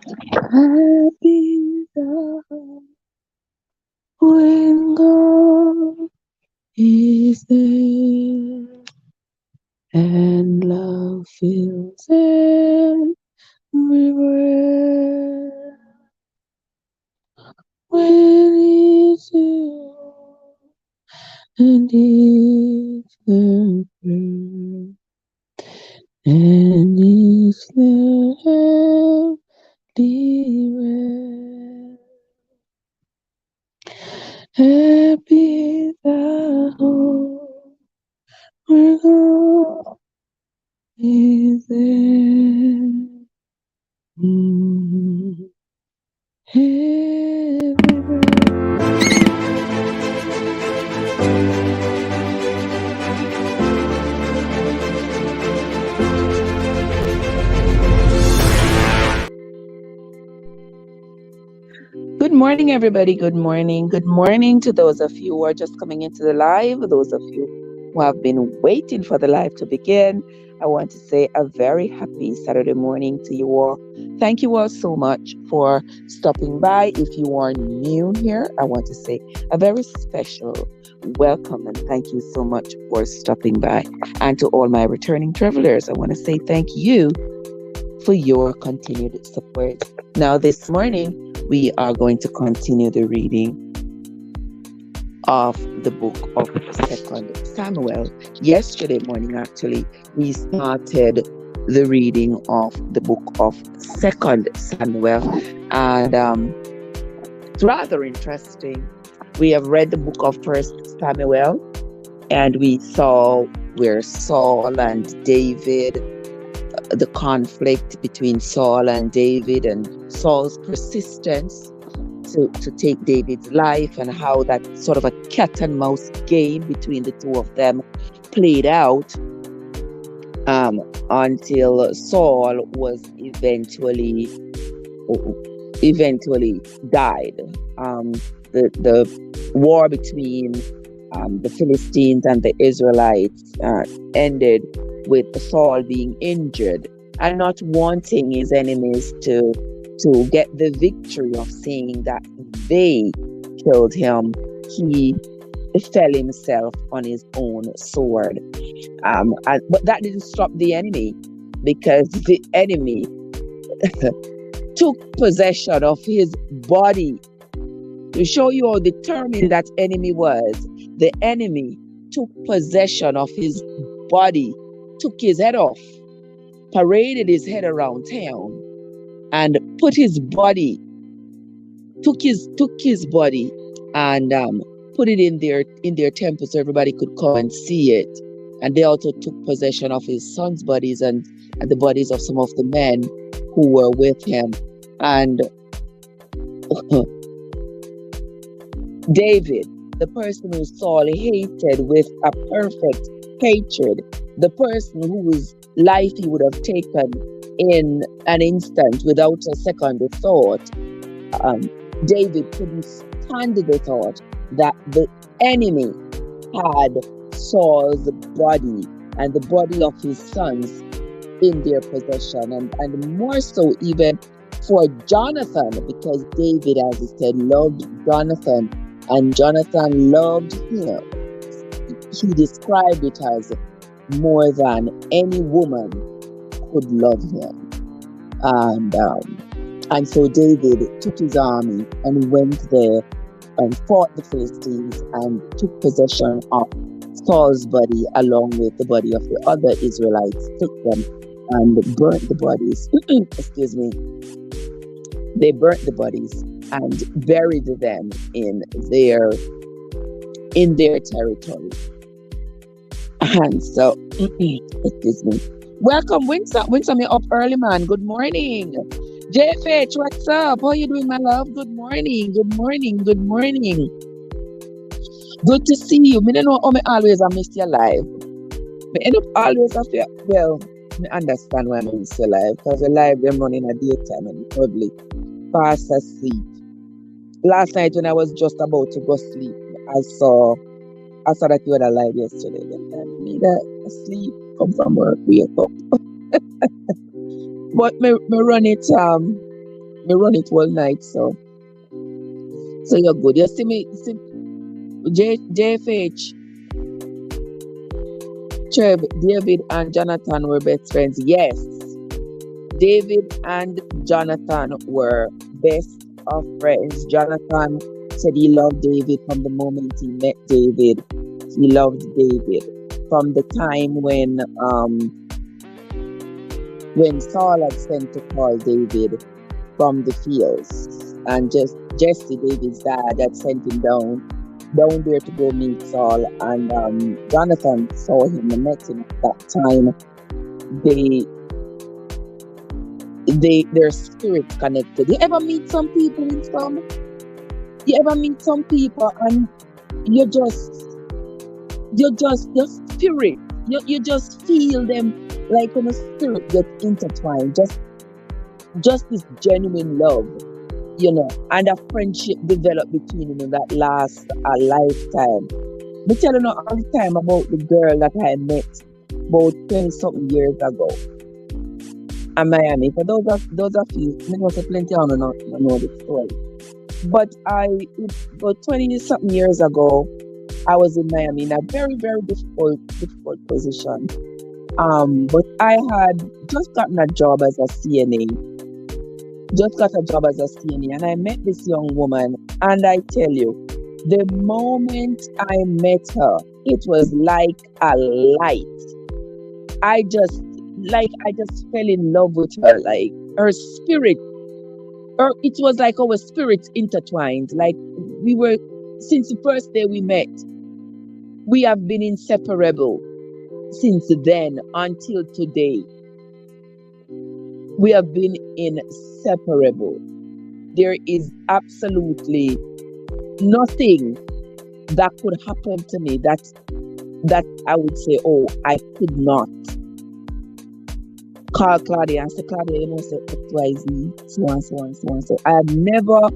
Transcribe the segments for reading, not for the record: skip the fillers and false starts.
Happy the when God is there and love fills everywhere. When it's you and it's the prayer and it's the everywhere. Happy the home where God is there. Mm. Everywhere. Good morning, everybody. Good morning. Good morning to those of you who are just coming into the live, those of you who have been waiting for the live to begin. I want to say a very happy Saturday morning to you all. Thank you all so much for stopping by. If you are new here, I want to say a very special welcome and thank you so much for stopping by. And to all my returning travelers, I want to say thank you for your continued support. Now, this morning, we are going to continue the reading of the book of 2 Samuel. Yesterday morning, actually, we started the reading of the book of 2 Samuel, and it's rather interesting. We have read the book of 1 Samuel, and we saw where Saul and David, the conflict between Saul and David, and Saul's persistence to take David's life, and how that sort of a cat and mouse game between the two of them played out until Saul was eventually died. The war between the Philistines and the Israelites ended with Saul being injured and not wanting his enemies to get the victory of saying that they killed him. He fell himself on his own sword. But that didn't stop the enemy, because the enemy took possession of his body. To show you how determined that enemy was, the enemy took possession of his body, took his head off, paraded his head around town, and put his body, took his body and put it in their temple so everybody could come and see it. And they also took possession of his sons' bodies and the bodies of some of the men who were with him. And David, the person who Saul hated with a perfect hatred, the person whose life he would have taken in an instant without a second thought, David couldn't stand the thought that the enemy had Saul's body and the body of his sons in their possession, and more so even for Jonathan, because David, as he said, loved Jonathan, and Jonathan loved him. He described it as more than any woman could love him. And so David took his army and went there and fought the Philistines and took possession of Saul's body along with the body of the other Israelites, took them and burnt the bodies. Excuse me. They burnt the bodies and buried them in their territory. And so, excuse me. Welcome, Winsome. Winsome, you're up early, man. Good morning. JFH, what's up? How you doing, my love? Good morning. Good morning. Good morning. Good to see you. I don't know how I always miss your live. I end up always after, well, I understand why I miss your live, because the live them run in a daytime and probably fast asleep. Last night when I was just about to go sleep, I saw that you had a live yesterday. And me that sleep, come from work, wake up. But me run it Me run it all night, so you're good. You see me, see, JFH, Trev, David and Jonathan were best friends. Yes, David and Jonathan were best of friends. Jonathan said he loved David from the moment he met David. He loved David from the time when Saul had sent to call David from the fields, and just Jesse, David's dad, had sent him down there to go meet Saul, and Jonathan saw him and met him at that time. Their spirits connected. You ever meet some people in some? You ever meet some people and your spirit, you just feel them like when a spirit gets intertwined. Just this genuine love, and a friendship developed between them that lasts a lifetime. Me telling you all the time about the girl that I met about 20-something years ago in Miami. For those of you, I know plenty of you don't know the story. But about 20-something years ago, I was in Miami in a very, very difficult position. But I had just gotten a job as a CNA. And I met this young woman, and I tell you, the moment I met her, it was like a light. I just fell in love with her, like her spirit. It was like our spirits intertwined. Like we were, since the first day we met, we have been inseparable since then until today. We have been inseparable. There is absolutely nothing that could happen to me that I would say, oh, I could not call Claudia and say, Claudia, you must say XYZ, so on. So I've never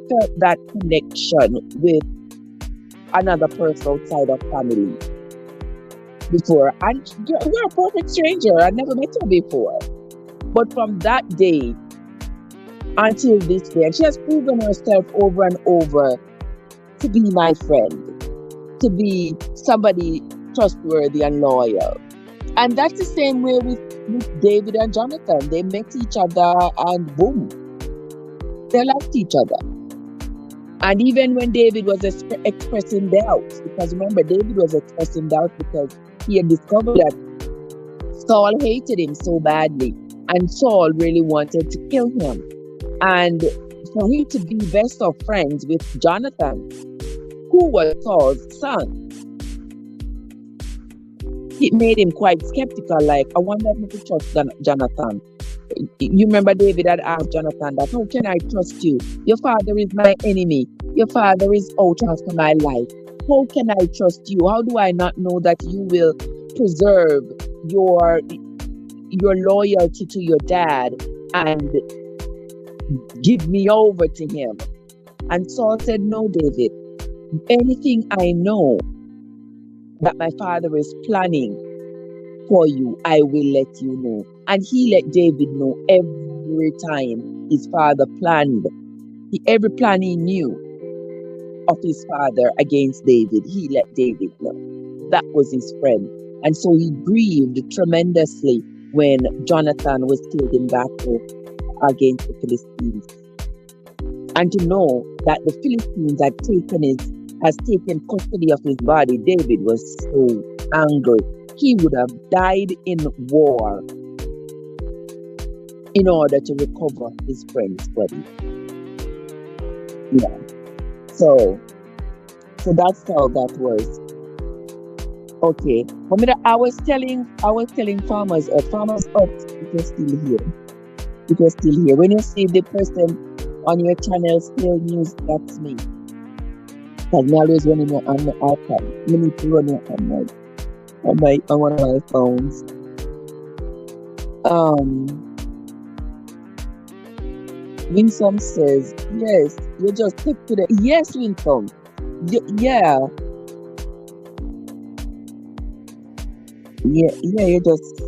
felt that connection with another person outside of family before. And you're a perfect stranger. I never met her before. But from that day until this day, and she has proven herself over and over to be my friend, to be somebody trustworthy and loyal. And that's the same way with David and Jonathan. They met each other and boom, they liked each other. And even when David was expressing doubts, because remember, David was expressing doubt because he had discovered that Saul hated him so badly, and Saul really wanted to kill him. And for him to be best of friends with Jonathan, who was Saul's son, it made him quite skeptical. Like, I wonder if I could trust Jonathan. You remember David had asked Jonathan that, how can I trust you? Your father is my enemy. Your father is out after my life. How can I trust you? How do I not know that you will preserve your loyalty to your dad and give me over to him? And Saul said, no, David, anything I know that my father is planning for you, I will let you know. And he let David know every time his father planned. Every plan he knew of his father against David, he let David know. That was his friend. And so he grieved tremendously when Jonathan was killed in battle against the Philistines. And to know that the Philistines has taken custody of his body, David was so angry. He would have died in war in order to recover his friend's body. Yeah. So that's how that was. Okay. I was telling farmers up, if you're still here. When you see the person on your channel Still News, that's me. Because me always running on the iPad. You need to run it on one of my phones. Winsome says, yes, you just stick to the... Yes, Winsome. Yeah, you just,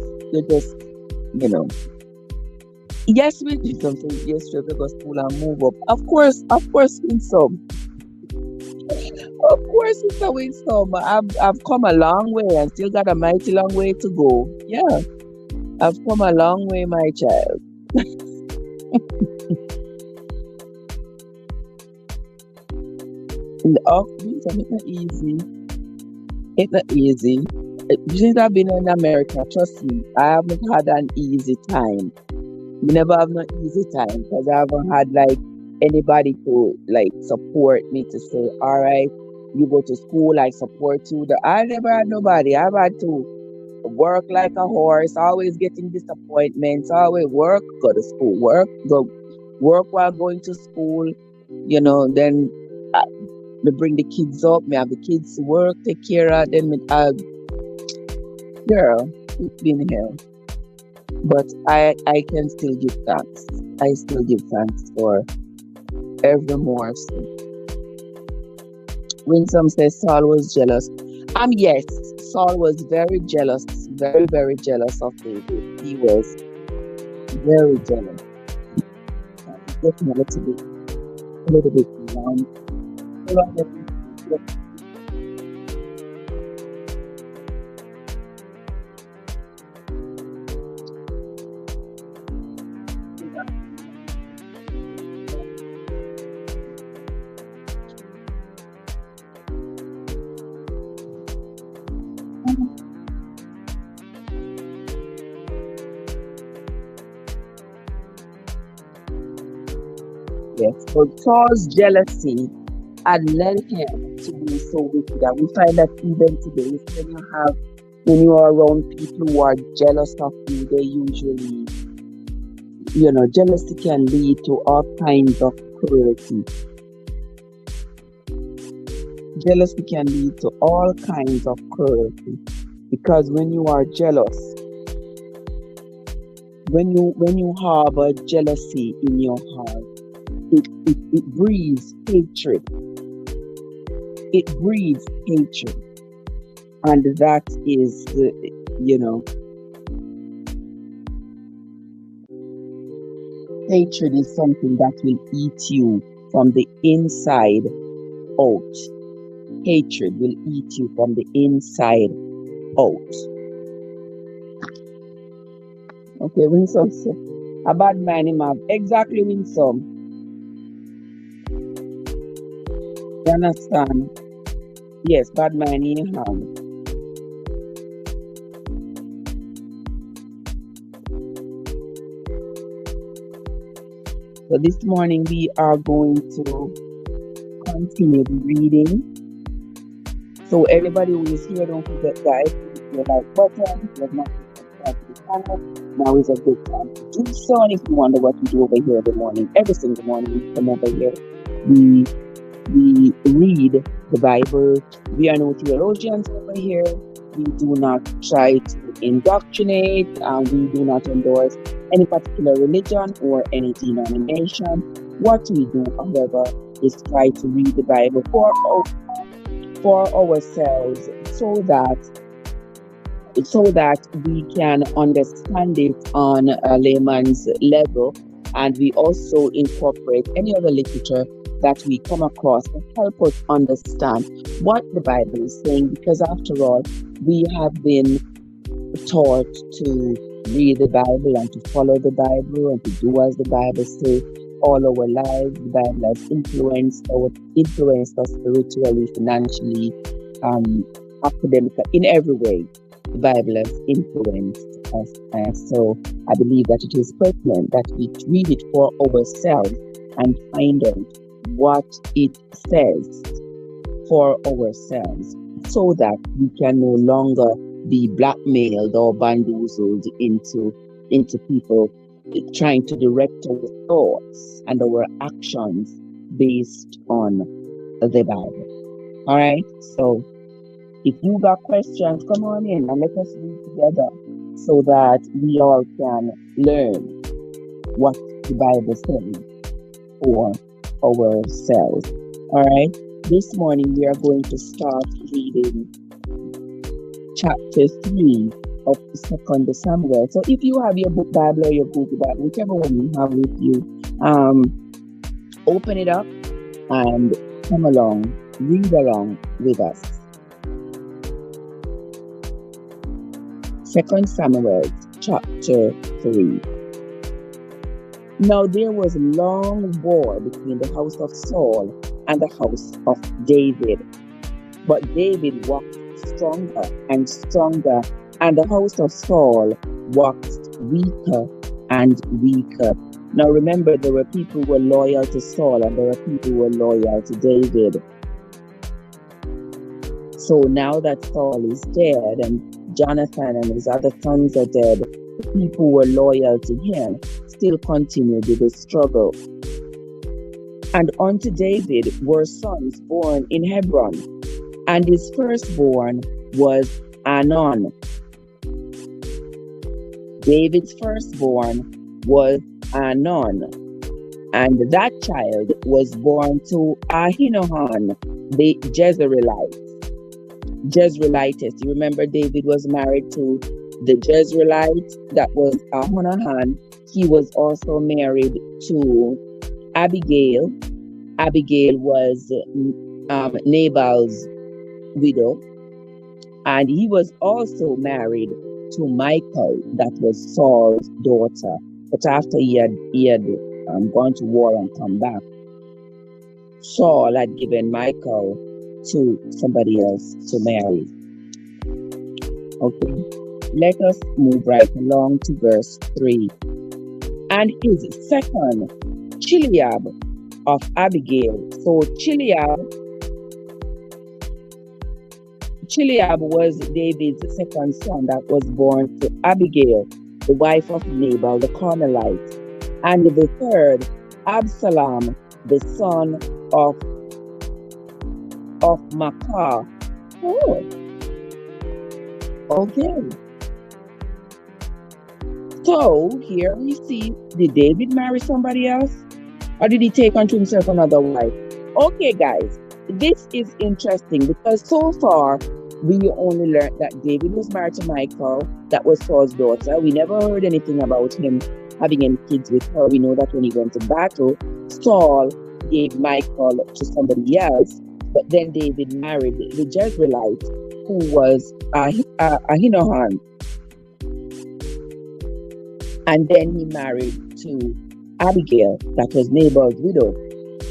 Yes, we do something. Yes, Trev, to go to school and move up. Of course, win some. Of course, it's a win some. I've come a long way and still got a mighty long way to go. Yeah, I've come a long way, my child. Win some, it's not easy. It's not easy. Since I've been in America, trust me, I haven't had an easy time. You never have no easy time because I haven't had like anybody to like support me to say, all right, you go to school, I support you. I never had nobody. I've had to work like a horse, always getting disappointments, always work, go to school, work while going to school, then uh, me bring the kids up, me have the kids to work, take care of them. Girl, it's been hell. But I can still give thanks. I still give thanks for every morsel. When some says Saul was jealous, yes, Saul was very jealous, very, very jealous of David. He was very jealous. Getting a little bit long. Yes, but Saul's jealousy had led him to be so wicked. And we find that even today, when you are around people who are jealous of you, they usually, jealousy can lead to all kinds of cruelty. Jealousy can lead to all kinds of cruelty because when you are jealous, when you harbor jealousy in your heart, it breeds hatred. It breeds hatred, and that is, hatred is something that will eat you from the inside out. Hatred will eat you from the inside out. Okay, Winsome said, a bad man him have. Exactly, Winsome. You understand? Yes, bad man in have. So this morning we are going to continue the reading. So everybody who is here, don't forget, guys, hit your like button. If you have not subscribed to the channel, now is a good time to do so. And if you wonder what we do over here every morning, every single morning we come over here, we read the Bible. We are no theologians over here. We do not try to indoctrinate, and we do not endorse any particular religion or any denomination. What we do, however, is try to read the Bible for ourselves so that we can understand it on a layman's level, and we also incorporate any other literature that we come across to help us understand what the Bible is saying, because after all, we have been taught to read the Bible and to follow the Bible and to do as the Bible says all our lives. The Bible has influenced us spiritually, financially, academically, in every way. The Bible has influenced us, and so I believe that it is pertinent that we read it for ourselves and find out what it says for ourselves, so that we can no longer be blackmailed or bamboozled into people trying to direct our thoughts and our actions based on the Bible. All right, so if you got questions, come on in and let us read together so that we all can learn what the Bible says for ourselves. All right, this morning we are going to start reading chapter 3 of Second Samuel. So if you have your book Bible or your Google Bible, whichever one you have with you, open it up and come along, read along with us. 2 Samuel chapter 3. Now there was a long war between the house of Saul and the house of David. But David waxed stronger and stronger, and the house of Saul waxed weaker and weaker. Now remember, there were people who were loyal to Saul and there were people who were loyal to David. So now that Saul is dead and Jonathan and his other sons are dead, the people who were loyal to him still continued with the struggle. And unto David were sons born in Hebron, and his firstborn was Amnon. David's firstborn was Amnon, and that child was born to Ahinoam, the Jezreelitess. You remember David was married to the Jezreelite, that was Ahinoam. He was also married to Abigail. Abigail was Nabal's widow, and he was also married to Michal, that was Saul's daughter. But after he had gone to war and come back, Saul had given Michal to somebody else to marry. Okay, let us move right along to verse 3. And his second, Chileab of Abigail. So Chileab was David's second son that was born to Abigail, the wife of Nabal the Carmelite. And the third, Absalom, the son of Maacah. Oh, okay. So here we see, did David marry somebody else? Or did he take unto himself another wife? Okay, guys, this is interesting because so far we only learned that David was married to Michal, that was Saul's daughter. We never heard anything about him having any kids with her. We know that when he went to battle, Saul gave Michal to somebody else, but then David married the Jezreelite, who was Ahinoam. And then he married to Abigail, that was Nabal's widow.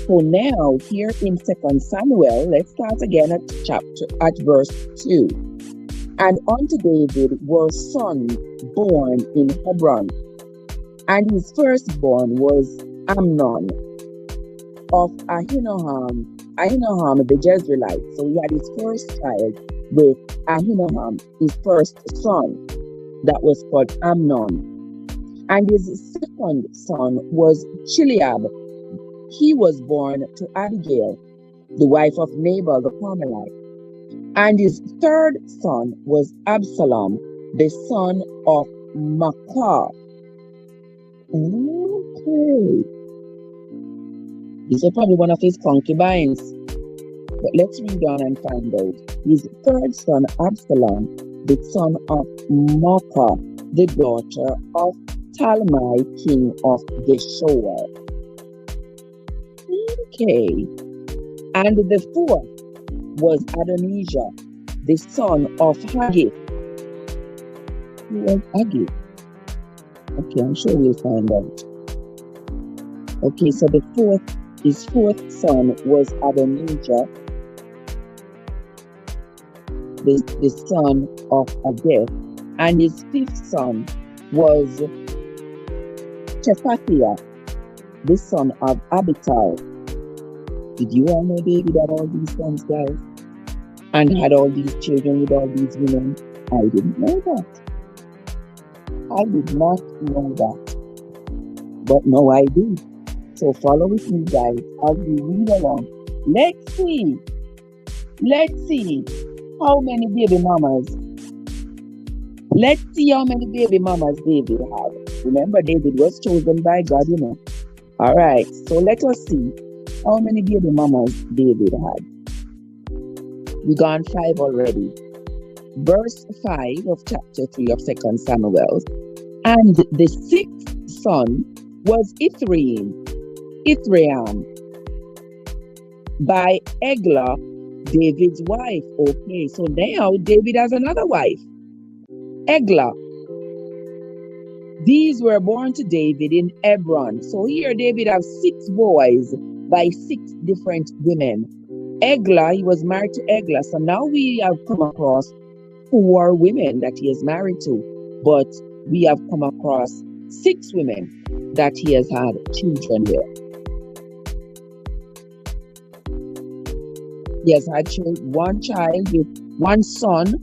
So now here in 2 Samuel, let's start again at verse 2. And unto David were sons born in Hebron, and his firstborn was Amnon of Ahinoam the Jezreelite. So he had his first child with Ahinoam, his first son, that was called Amnon. And his second son was Chileab. He was born to Abigail, the wife of Nabal the Carmelite. And his third son was Absalom, the son of Maacah. Okay. This is probably one of his concubines. But let's read on and find out. His third son, Absalom, the son of Maacah, the daughter of Talmai, king of Geshur. Okay. And the fourth was Adonijah, the son of Haggith. Who was Haggith? Okay, I'm sure we'll find out. Okay, so his fourth son was Adonijah, the son of Haggith, and his fifth son was Shephatiah, the son of Abital. Did you all know David had all these sons, guys? And had all these children with all these women? I didn't know that. I did not know that. But now I do. So follow with me, guys, as we read along. Let's see how many baby mamas. Let's see how many baby mamas David had. Remember, David was chosen by God, you know. All right, so let us see how many baby mamas David had. We gone 5 already. verse 5 of chapter 3 of 2 Samuel. And the sixth son was Ithream by Eglah, David's wife. Okay, so now David has another wife, Eglah. These were born to David in Hebron. So here David has 6 boys by 6 different women. Eglah, he was married to Eglah. So now we have come across 4 women that he is married to. But we have come across 6 women that he has had children with. He has had one child with one son.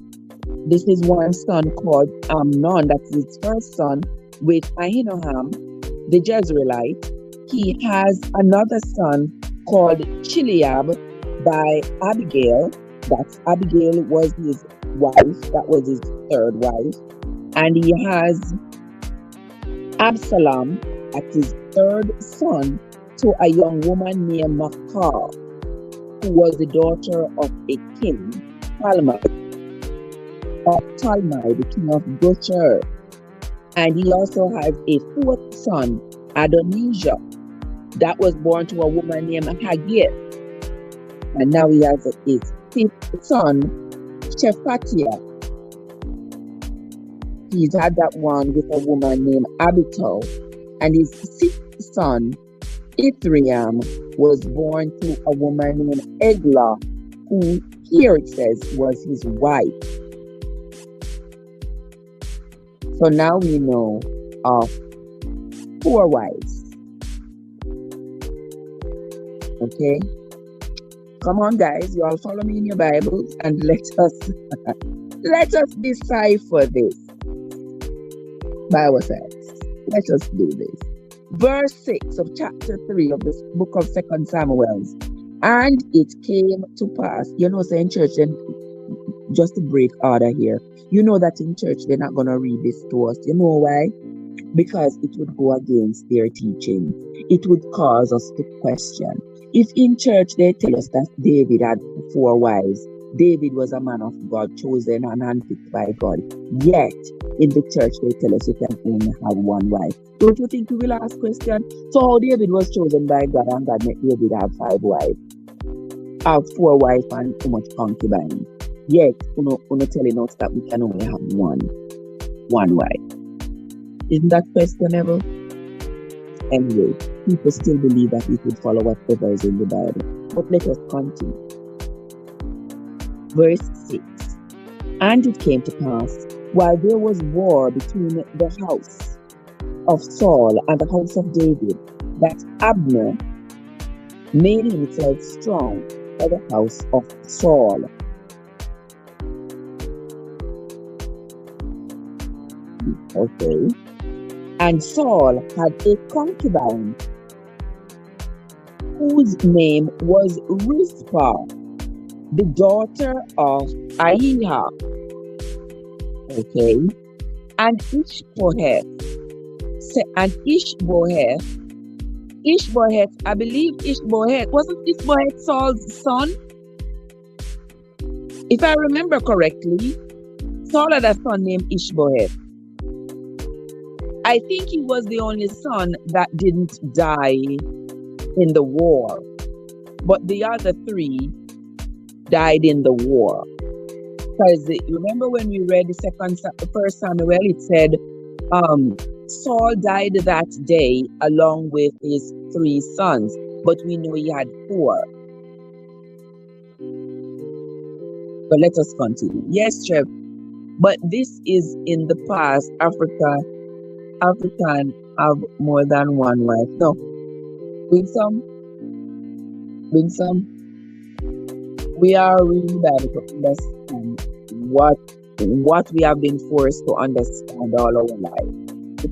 This is one son called Amnon. That's his first son, with Ahinoam, the Jezreelite. He has another son called Chileab by Abigail. That's Abigail was his wife. That was his third wife. And he has Absalom as his third son to a young woman named Maachah, who was the daughter of a king, Talmai, the king of Gosher. And he also has a 4th son, Adonijah, that was born to a woman named Haggith. And now he has his 5th son, Shephatiah. He's had that one with a woman named Abital. And his 6th son, Ithream, was born to a woman named Eglah, who here it says was his wife. So now we know of 4 wives. Okay? Come on, guys, you all follow me in your Bibles and let us decipher this by ourselves. Let us do this. Verse 6 of chapter 3 of this book of 2 Samuel. And it came to pass, so in church, then just to break order here, that in church they're not going to read this to us. You know why? Because it would go against their teaching. It would cause us to question. If in church they tell us that David had 4 wives, David was a man of God, chosen and handpicked by God. Yet, in the church they tell us you can only have 1 wife. Don't you think we will ask question? So how David was chosen by God and God made David have 5 wives? Have 4 wives and too much concubine. Yet, you're telling us that we can only have one wife. Isn't that questionable? Anyway, people still believe that we could follow whatever is in the Bible. But let us continue. Verse 6. And it came to pass, while there was war between the house of Saul and the house of David, that Abner made himself strong for the house of Saul. Okay. And Saul had a concubine whose name was Rizpah, the daughter of Aiah. Okay. And Ishbosheth, I believe Ishbosheth, wasn't Ishbosheth Saul's son? If I remember correctly, Saul had a son named Ishbosheth. I think he was the only son that didn't die in the war. But the other 3 died in the war. Because remember when we read the 1 Samuel, it said Saul died that day along with his 3 sons. But we know he had 4. But let us continue. Yes, Trev. But this is in the past. African have more than 1 wife. No. Win some. We are reading the Bible to understand what we have been forced to understand all our life.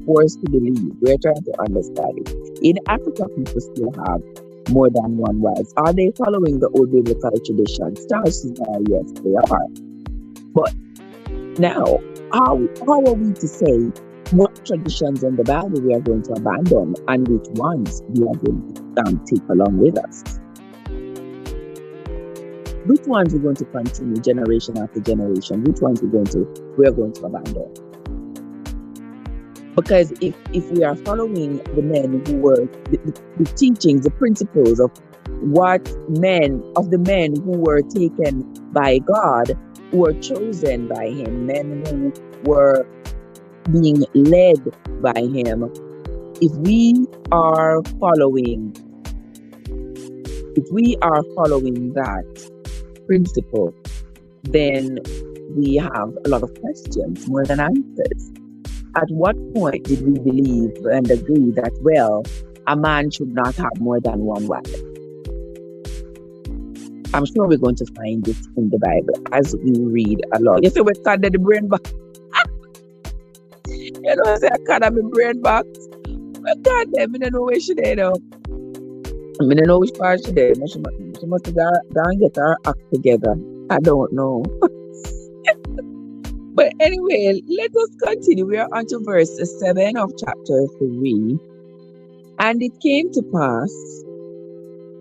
Forced to believe. We're trying to understand it. In Africa, people still have more than 1 wife. Are they following the old biblical traditions? Chances are yes, they are. But now, how are we to say what traditions in the Bible we are going to abandon and which ones we are going to take along with us? Which ones we're going to continue generation after generation? Which ones we're going to abandon? Because if we are following the men who were the teachings, the principles of the men who were taken by God, who were chosen by Him, men who were being led by Him, if we are following that principle, then we have a lot of questions more than answers. At what point did we believe and agree that, well, a man should not have more than one wife? I'm sure we're going to find this in the Bible as we read along. You see, we're starting the brain box. You know, I say I can't have my brain box. I can't have, I don't know where she is now. I don't know which part she is. She must have gone and get her act together. I don't know. But anyway, let us continue. We are on to verse 7 of chapter 3. And it came to pass,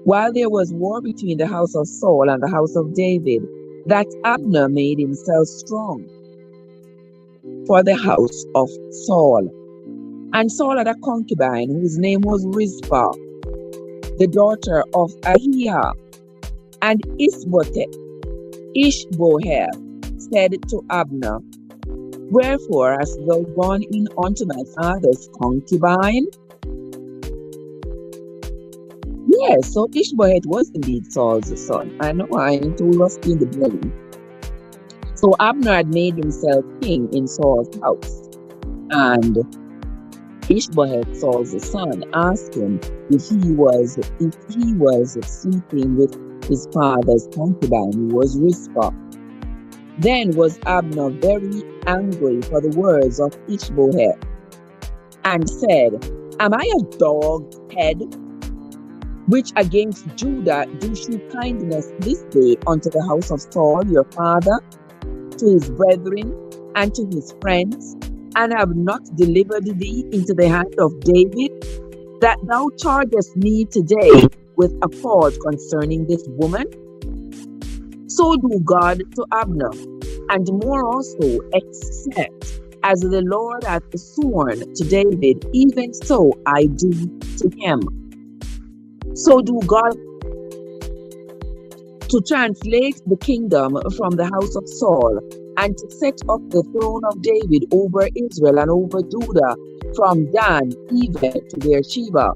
while there was war between the house of Saul and the house of David, that Abner made himself strong for the house of Saul. And Saul had a concubine whose name was Rizpah, the daughter of Ahiah. And Ishbosheth said to Abner, Wherefore hast thou gone in unto my father's concubine? Yes, so Ishbosheth was indeed Saul's son. I know I ain't too rusty in the brain. So Abner had made himself king in Saul's house. And Ishbosheth, Saul's son, asked him if he was sleeping with his father's concubine, who was Rizpah. Then was Abner very angry for the words of Ishbosheth, and said, Am I a dog's head, which against Judah do shew kindness this day unto the house of Saul your father, to his brethren, and to his friends, and have not delivered thee into the hand of David, that thou chargest me today with a fault concerning this woman? So do God to Abner, and more also, except as the Lord hath sworn to David, even so I do to him. So do God to translate the kingdom from the house of Saul, and to set up the throne of David over Israel and over Judah, from Dan even to Beersheba.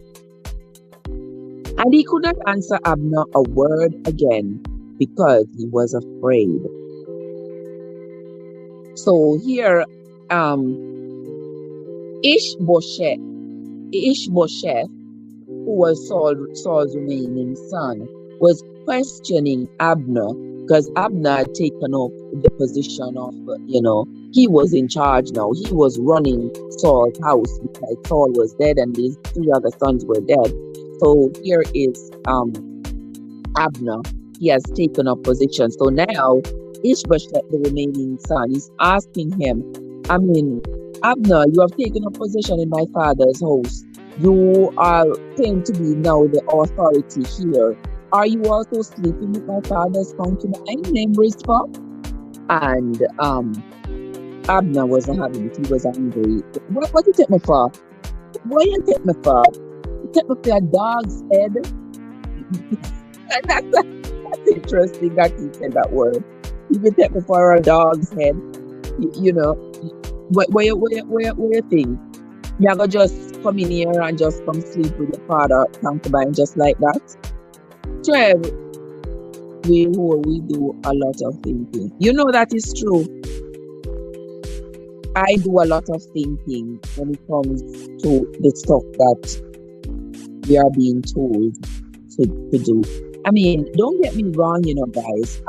And he could not answer Abner a word again, because he was afraid. So here, Ishbosheth, who was Saul's remaining son, was questioning Abner, because Abner had taken up the position of, he was in charge now. He was running Saul's house because Saul was dead and his 3 other sons were dead. So here is Abner. He has taken up position. So now Ishbosheth, the remaining son, is asking him, Abner, you have taken up position in my father's house. You are claimed to be now the authority here. Are you also sleeping with my father's concubine named Rizpah? And Abner wasn't having it. He was angry. What you take me for? What you take me for? You take me for a dog's head? And that's interesting that he said that word. You take me for a dog's head. What you think? You're going to just come in here and just come sleep with your father concubine just like that? Trev, we do a lot of thinking. You know that is true. I do a lot of thinking when it comes to the stuff that we are being told to do. Don't get me wrong, guys.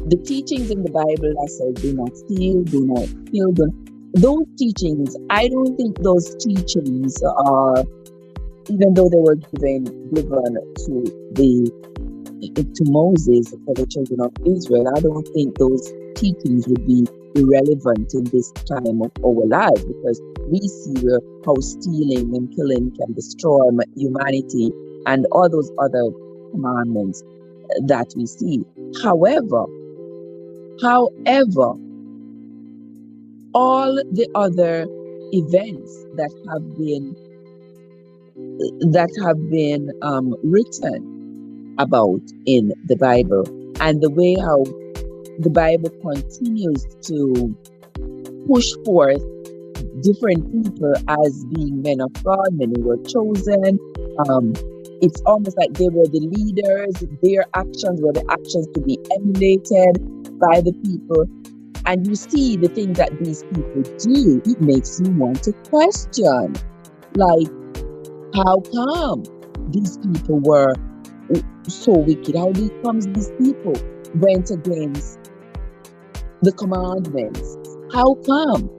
The teachings in the Bible that say do not steal, do not kill, those teachings, I don't think those teachings are, even though they were given to Moses for the children of Israel, I don't think those teachings would be irrelevant in this time of our lives, because we see how stealing and killing can destroy humanity and all those other commandments. that we see. However, all the other events that have been written about in the Bible, and the way how the Bible continues to push forth different people as being men of God, men who were chosen. It's almost like they were the leaders. Their actions were the actions to be emulated by the people. And you see the things that these people do, it makes you want to question. Like, how come these people were so wicked? How comes these people went against the commandments? How come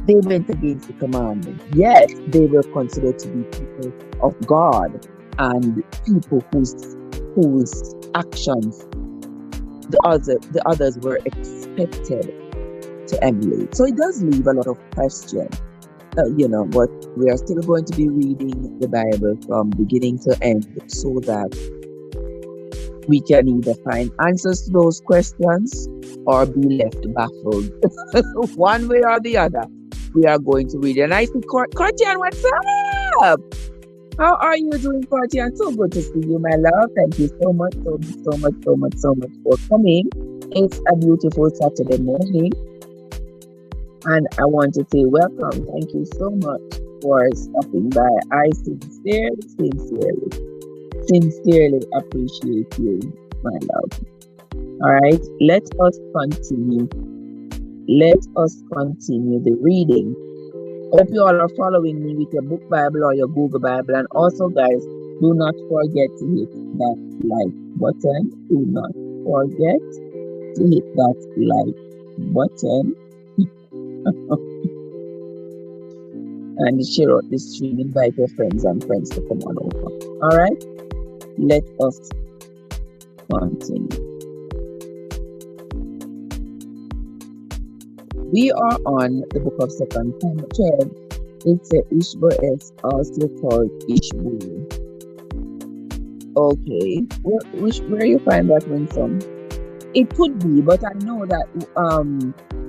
they went against the commandments? Yes, they were considered to be people of God and people whose actions the others were expected to emulate. So it does leave a lot of question, but we are still going to be reading the Bible from beginning to end so that we can either find answers to those questions or be left baffled. One way or the other, we are going to read it. And I see Courtian, what's up? How are you doing, Courtian? So good to see you, my love. Thank you so much for coming. It's a beautiful Saturday morning. And I want to say welcome. Thank you so much for stopping by. I sincerely appreciate you, my love. All right, let us continue the reading. Hope you all are following me with your book Bible or your Google Bible. And also, guys, do not forget to hit that like button. Do not forget to hit that like button. And share out this stream. Invite your friends and friends to come on over. All right, let us continue. We are on the book of 2 Trev. It's a Ishboel, also called Ishboel. Okay, where you find that one from? It could be, but I know that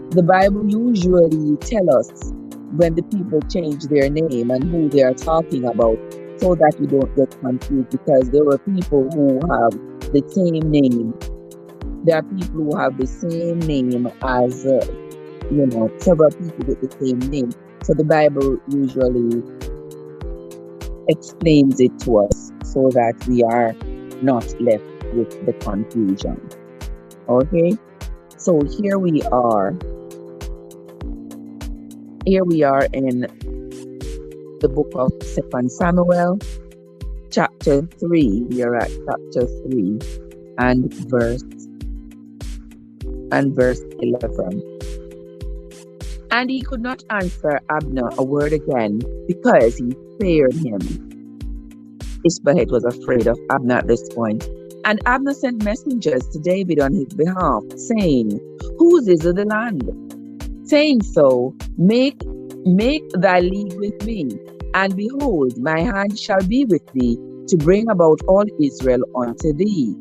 the Bible usually tell us when the people change their name and who they are talking about, so that we don't get confused, because there were people who have the same name. There are people who have the same name as several people with the same name. So the Bible usually explains it to us so that we are not left with the confusion. Okay, so here we are in the book of 2 Samuel, chapter 3. We are at chapter 3 and verse 11. And he could not answer Abner a word again, because he feared him. Ishboel was afraid of Abner at this point. And Abner sent messengers to David on his behalf, saying, "Whose is the land?" Saying so, make thy league with me, and behold, my hand shall be with thee, to bring about all Israel unto thee.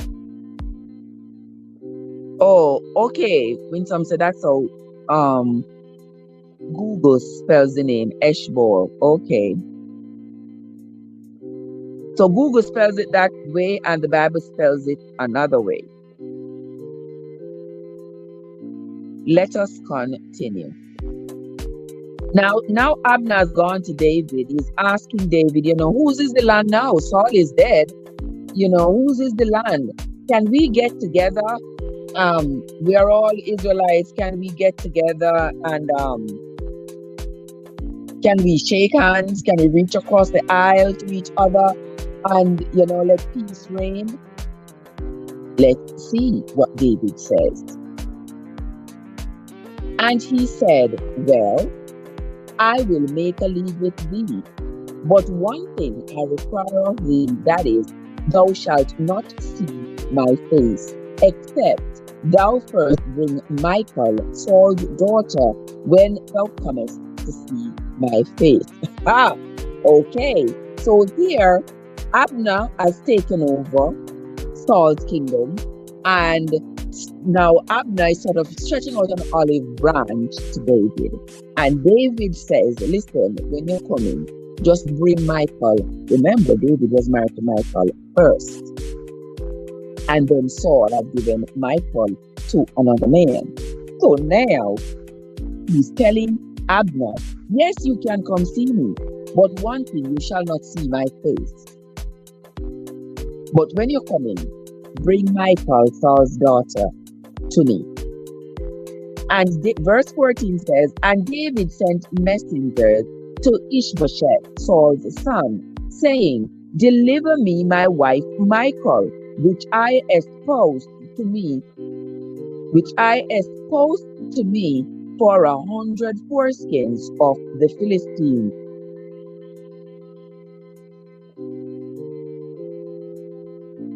Oh, okay. When some say that's how Google spells the name Ishboel. Okay. So Google spells it that way and the Bible spells it another way. Let us continue. Now Abner has gone to David. He's asking David, whose is the land now? Saul is dead. Whose is the land? Can we get together? We are all Israelites. Can we get together and can we shake hands? Can we reach across the aisle to each other and, let peace reign? Let's see what David says. And he said, "Well, I will make a league with thee. But one thing I require of thee, that is, thou shalt not see my face, except thou first bring Michal, Saul's daughter, when thou comest to see my face." Okay, so here Abner has taken over Saul's kingdom. And now Abner is sort of stretching out an olive branch to David. And David says, listen, when you're coming, just bring Michal. Remember, David was married to Michal first. And then Saul had given Michal to another man. So now he's telling Abner, yes, you can come see me, but one thing, you shall not see my face. But when you're coming, bring Michal, Saul's daughter, to me. And verse 14 says, and David sent messengers to Ishbosheth, Saul's son, saying, deliver me my wife Michal, which I espoused to me for 100 foreskins of the Philistines.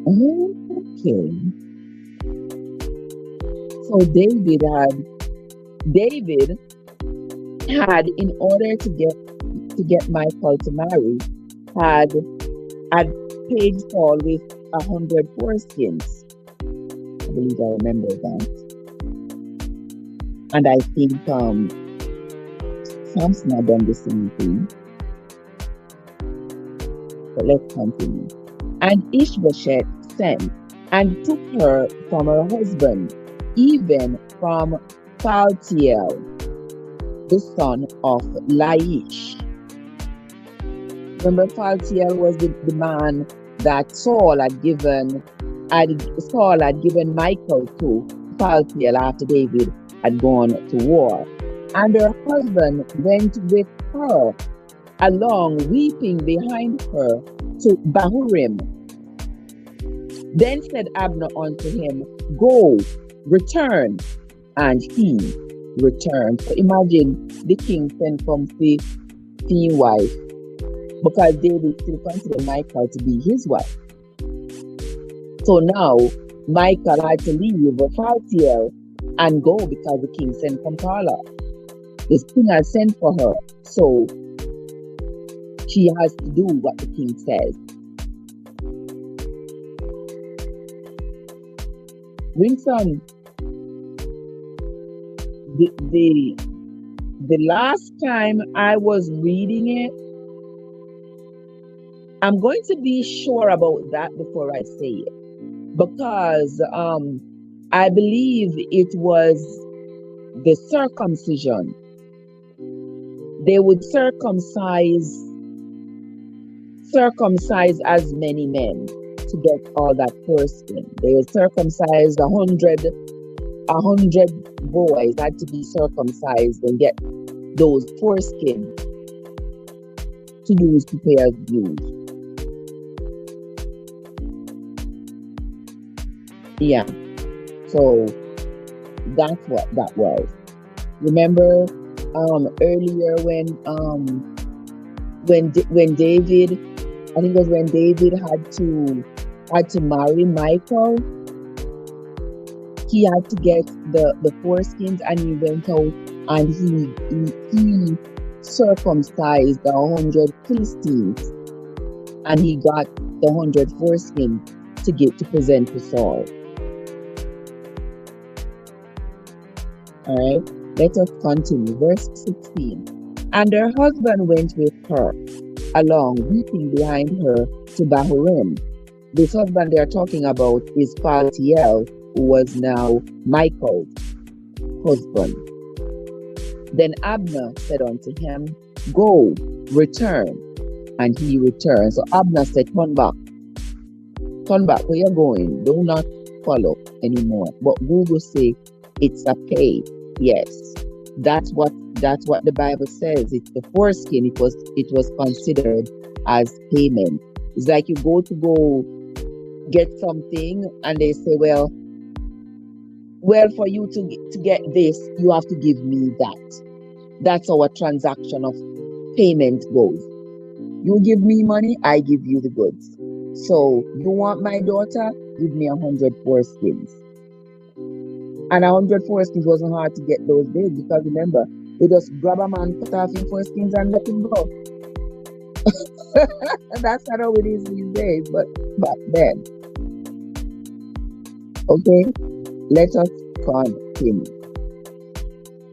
Okay. So David had, in order to get Michal to marry, had paid Saul with 100 foreskins. I believe I remember that. And I think Samson had done the same thing. But let's continue. And Ishbosheth sent and took her from her husband, even from Paltiel, the son of Laish. Remember, Paltiel was the man that Saul had given Michal to Paltiel after David had gone to war. And her husband went with her along, weeping behind her, to Bahurim. Then said Abner unto him, go, return. And he returned. So imagine the king sent from the wife, because David still considered Michal to be his wife. So now Michal had to leave Paltiel and go because the king sent from Carla. The king has sent for her, so she has to do what the king says. Winston, the last time I was reading it, I'm going to be sure about that before I say it, because I believe it was the circumcision. They would circumcise as many men to get all that foreskin. They would circumcise 100 boys had to be circumcised and get those foreskin to use to pay as dues. Yeah, so that's what that was. Remember earlier when David, I think it was when David had to marry Michal, he had to get the foreskins, and he went out and he circumcised 100 Philistines, and he got the 100 foreskins to present to Saul. All right, let us continue. Verse 16. And her husband went with her along, weeping behind her to Bahurim. This husband they are talking about is Paltiel, who was now Michal's husband. Then Abner said unto him, go, return. And he returned. So Abner said, turn back where you're going. Do not follow anymore. But Google say it's a pay. Yes, that's what the Bible says. It's the foreskin. It was considered as payment. It's like you go get something, and they say, well, for you to get this, you have to give me that. That's how a transaction of payment goes. You give me money, I give you the goods. So you want my daughter? Give me 100 foreskins. And 100 foreskins wasn't hard to get those days, because remember, they just grab a man, cut off his foreskins, and let him go. That's not how it is these days, but back then. Okay, let us continue.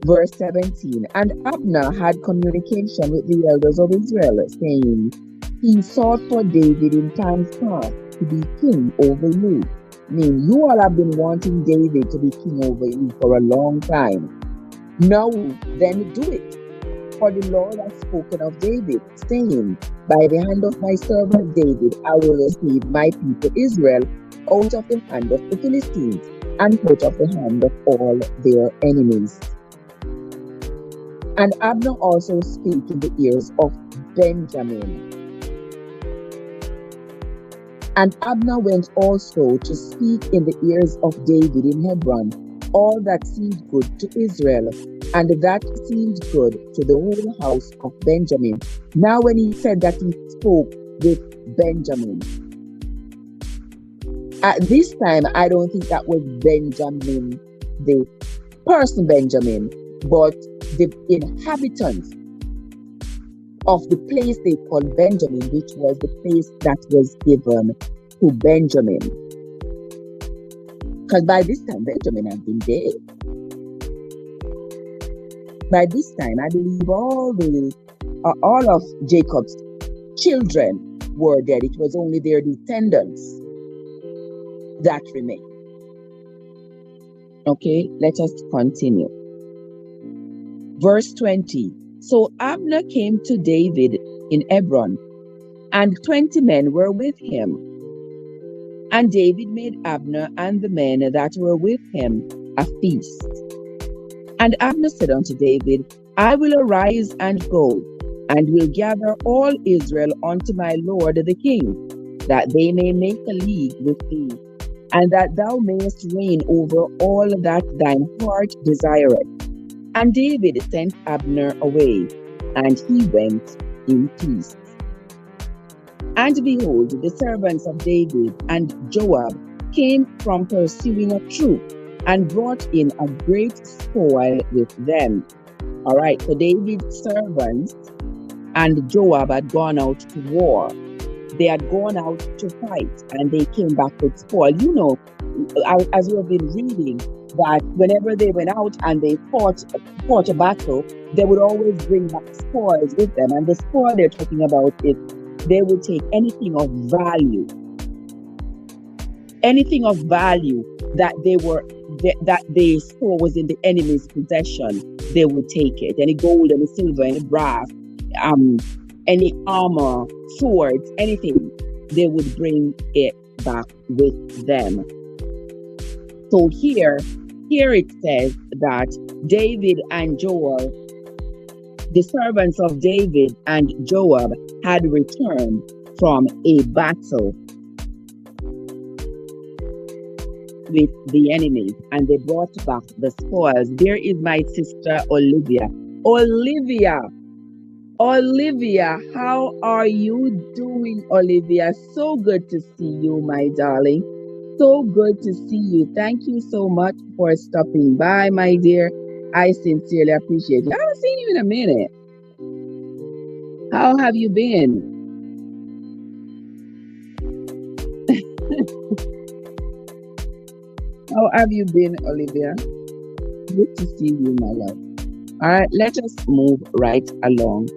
Verse 17. And Abner had communication with the elders of Israel, saying, He sought for David in times past to be king over you. I mean, you all have been wanting David to be king over you for a long time. Now then do it. For the Lord has spoken of David, saying, By the hand of my servant David, I will save my people Israel out of the hand of the Philistines and out of the hand of all their enemies. And Abner also spake in the ears of Benjamin. And Abner went also to speak in the ears of David in Hebron all that seemed good to Israel, and that seemed good to the whole house of Benjamin. Now when he said that he spoke with Benjamin, at this time I don't think that was Benjamin, the person Benjamin, but the inhabitants of the place they called Benjamin, which was the place that was given to Benjamin. Because by this time, Benjamin had been dead. By this time, I believe all of Jacob's children were dead. It was only their descendants that remained. Okay, let us continue. Verse 20. So Abner came to David in Hebron, and 20 men were with him. And David made Abner and the men that were with him a feast. And Abner said unto David, I will arise and go, and will gather all Israel unto my lord the king, that they may make a league with thee, and that thou mayest reign over all that thine heart desireth. And David sent Abner away, and he went in peace. And behold, the servants of David and Joab came from pursuing a troop, and brought in a great spoil with them. All right, so David's servants and Joab had gone out to war. They had gone out to fight, and they came back with spoil. You know, as we have been reading, that whenever they went out and they fought a battle, they would always bring back spoils with them. And the spoil they're talking about is they would take anything of value that they saw was in the enemy's possession. They would take it. Any gold, any silver, any brass, any armor, swords, anything, they would bring it back with them. So here it says that David and Joab, the servants of David and Joab, had returned from a battle with the enemy, and they brought back the spoils. There is my sister Olivia. Olivia, how are you doing, Olivia? So good to see you, my darling. So good to see you. Thank you so much for stopping by, my dear. I sincerely appreciate you. I haven't seen you in a minute. How have you been? How have you been, Olivia? Good to see you, my love. All right, let us move right along.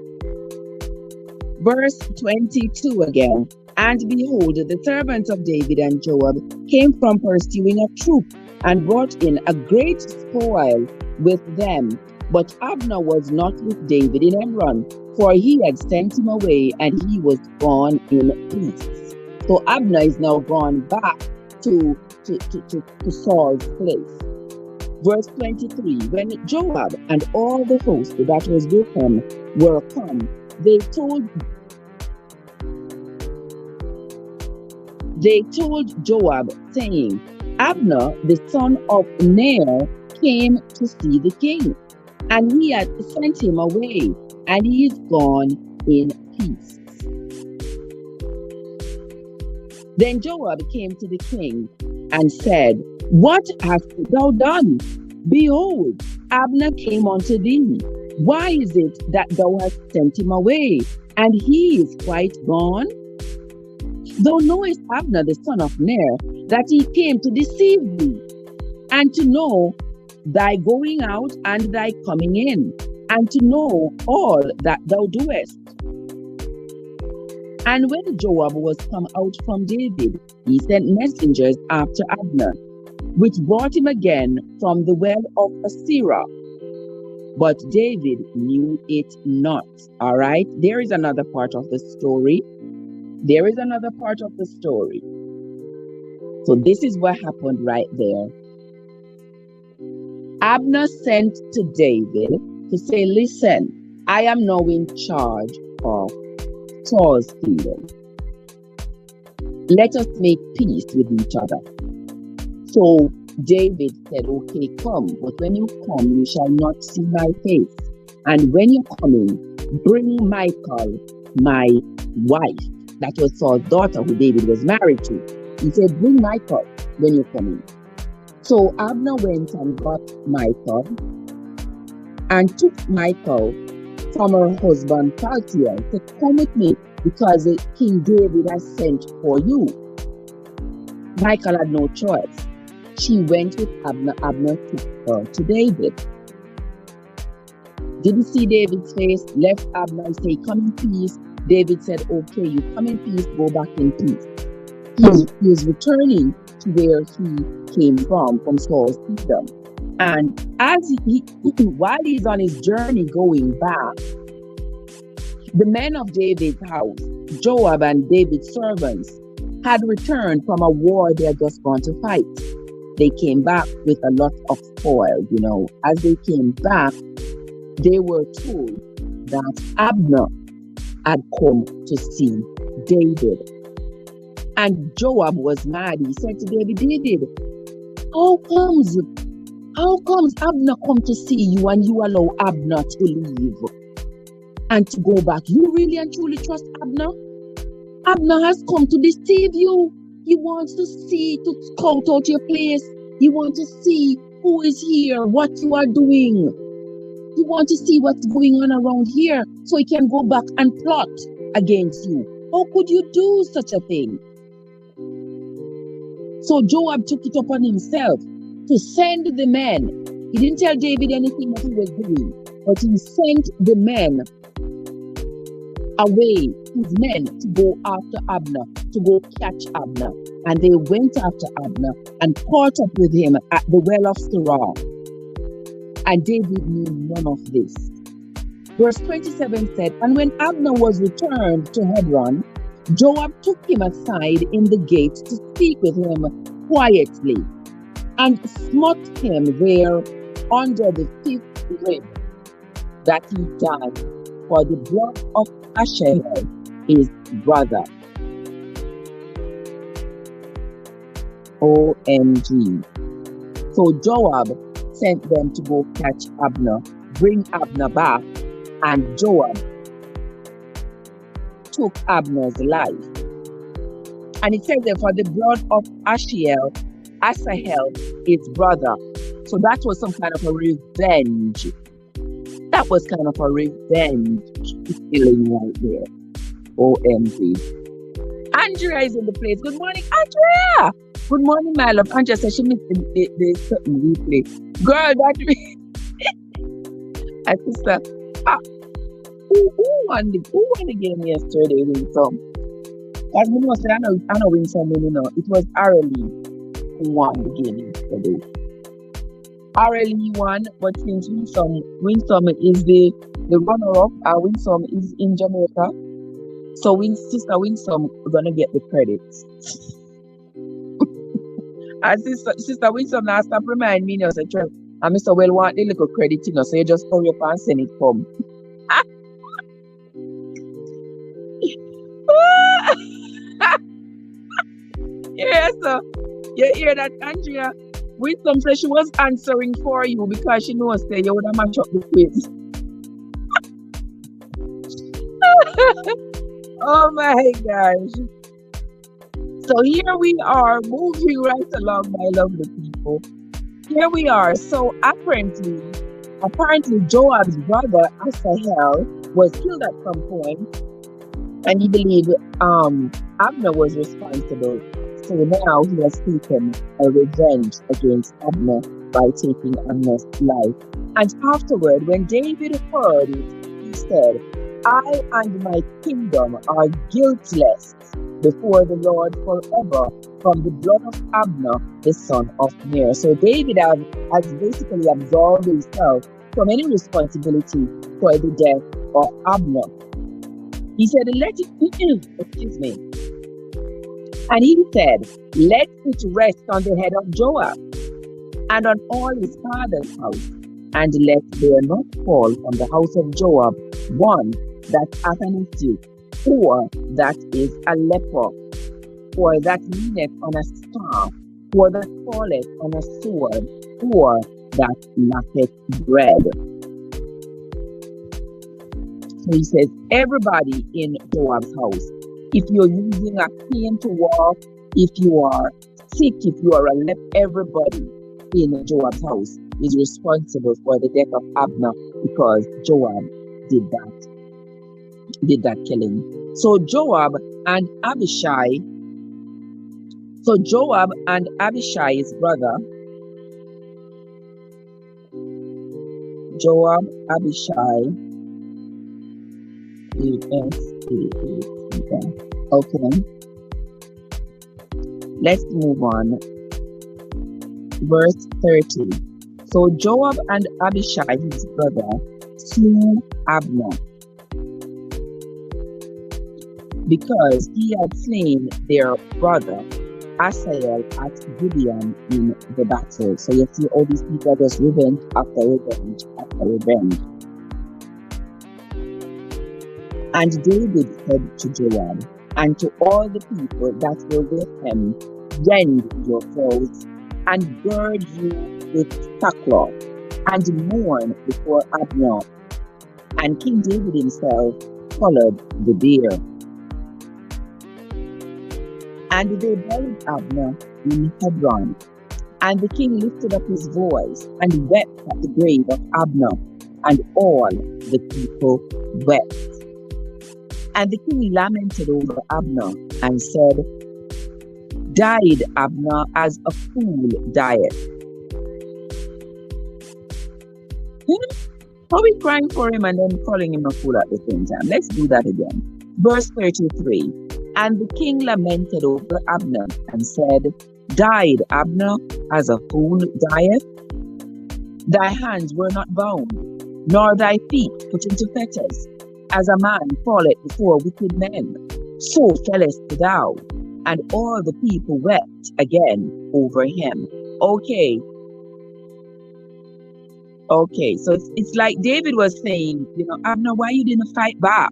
Verse 22 again. And behold, the servants of David and Joab came from pursuing a troop, and brought in a great spoil with them. But Abner was not with David in Hebron, for he had sent him away, and he was gone in peace. So Abner is now gone back to Saul's place. Verse 23, when Joab and all the host that was with him were come, they told Joab, saying, Abner, the son of Ner, came to see the king, and he had sent him away, and he is gone in peace. Then Joab came to the king and said, What hast thou done? Behold, Abner came unto thee. Why is it that thou hast sent him away, and he is quite gone? Thou knowest Abner, the son of Ner, that he came to deceive thee, and to know thy going out and thy coming in, and to know all that thou doest. And when Joab was come out from David, he sent messengers after Abner, which brought him again from the well of Sirah. But David knew it not. All right, there is another part of the story. There is another part of the story. So this is what happened right there. Abner sent to David to say, listen, I am now in charge of Saul's kingdom. Let us make peace with each other. So David said, okay, come, but when you come, you shall not see my face. And when you come in, bring Michal, my wife. That was Saul's daughter, who David was married to. He said, bring Michal when you come in. So Abner went and got Michal and took Michal from her husband Paltiel. He said, come with me, because King David has sent for you. Michal had no choice. She went with Abner. Abner took her to David. Didn't see David's face, left Abner and said, come in peace. David said, okay, you come in peace, go back in peace. He is returning to where he came from Saul's kingdom. And as while he's on his journey going back, the men of David's house, Joab and David's servants, had returned from a war they had just gone to fight. They came back with a lot of spoil, As they came back, they were told that Abner had come to see David. And Joab was mad. He said to David, how comes Abner come to see you and you allow Abner to leave and to go back? You really and truly trust Abner? Abner has come to deceive you. He wants to scout out your place. He wants to see who is here, what you are doing. He wants to see what's going on around here so he can go back and plot against you. How could you do such a thing? So Joab took it upon himself to send the men. He didn't tell David anything what he was doing, but he sent the men away, his men, to go after Abner, to go catch Abner. And they went after Abner and caught up with him at the well of Sirah. And David knew none of this. Verse 27 said, and when Abner was returned to Hebron, Joab took him aside in the gate to speak with him quietly, and smote him there under the fifth rib, that he died for the blood of Cashapp, his brother. OMG. So Joab sent them to go catch Abner, bring Abner back, and Joab took Abner's life. And it says there, for the blood of Asahel, his brother. So that was some kind of a revenge. That was kind of a revenge feeling right there. OMG. Andrea is in the place. Good morning, Andrea. Good morning, my love. Andrea says she missed the certain replay. Girl, that I sister. Who won the game yesterday? Win some. As we know, I know win some. It was Arely who won the game yesterday. Arely won, but since Winsome is the runner-up, Winsome is in Jamaica. So Sister Winsome is gonna get the credits. And Sister Winsome now stop remind me, say, Trev, and Mr. Well want the little credit, so you just hurry up and send it home. Yeah, so you hear that, Andrea? Winsome said she was answering for you because she knows that you would have matched up the quiz. Oh my gosh. So here we are, moving right along, my lovely people. Here we are. So apparently Joab's brother Asahel was killed at some point. And he believed Abner was responsible. So now he has taken a revenge against Abner by taking Abner's life. And afterward, when David heard it, he said, I and my kingdom are guiltless before the Lord forever from the blood of Abner, the son of Ner. So David has basically absolved himself from any responsibility for the death of Abner. He said, let it, excuse me. And he said, let it rest on the head of Joab and on all his father's house, and let there not fall from the house of Joab one that hath an issue, or that is a leper, or that leaneth on a staff, or that falleth on a sword, or that lacketh bread. So he says, everybody in Joab's house, if you're using a cane to walk, if you are sick, if you are a leper, everybody in Joab's house is responsible for the death of Abner because Joab did that killing. So Joab and Abishai's brother, Joab, Abishai, okay. Let's move on. Verse 30. So Joab and Abishai, his brother, slew Abner because he had slain their brother Asahel at Gibeon in the battle. So you see all these people are just revenge after revenge after revenge. And David said to Joab and to all the people that were with him, rend your clothes and gird you with sackcloth and mourn before Abner. And King David himself followed the bier. And they buried Abner in Hebron. And the king lifted up his voice and wept at the grave of Abner, and all the people wept. And the king lamented over Abner and said, died Abner as a fool dieth. Are we crying for him and then calling him a fool at the same time? Let's do that again. Verse 33. And the king lamented over Abner and said, died Abner as a fool dieth? Thy hands were not bound, nor thy feet put into fetters. As a man falleth before wicked men, so fellest thou. And all the people wept again over him. Okay, so it's like David was saying, Abner, why you didn't fight back?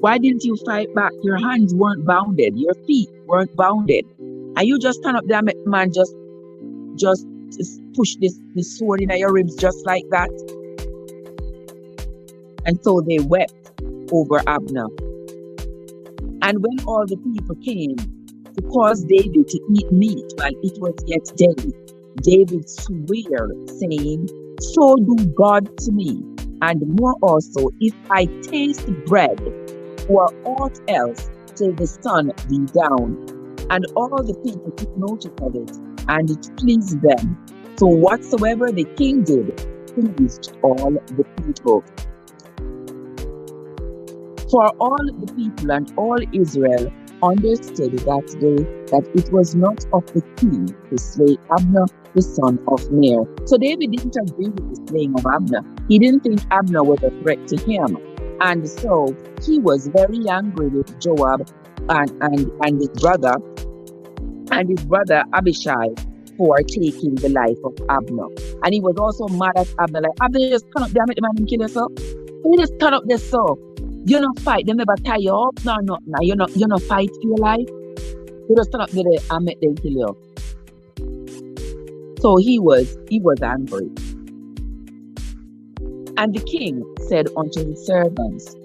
Why didn't you fight back? Your hands weren't bounded, your feet weren't bounded. And you just stand up there, man, just push this sword in your ribs just like that. And so they wept over Abner. And when all the people came to cause David to eat meat while it was yet day, David swore, saying, so do God to me, and more also, if I taste bread or aught else till the sun be down. And all the people took notice of it, and it pleased them. So whatsoever the king did pleased all the people. For all the people and all Israel understood that day that it was not of the king to slay Abner, the son of Ner. So David didn't agree with the slaying of Abner. He didn't think Abner was a threat to him. And so he was very angry with Joab and his brother Abishai for taking the life of Abner. And he was also mad at Abner, like, Abner, just come up there, make the man and kill yourself. You just turn up there, so you not fight, they never tie you up, no, nothing. You not fight for your life. You just turn up there and make them kill you. So he was angry. And the king said unto his servants,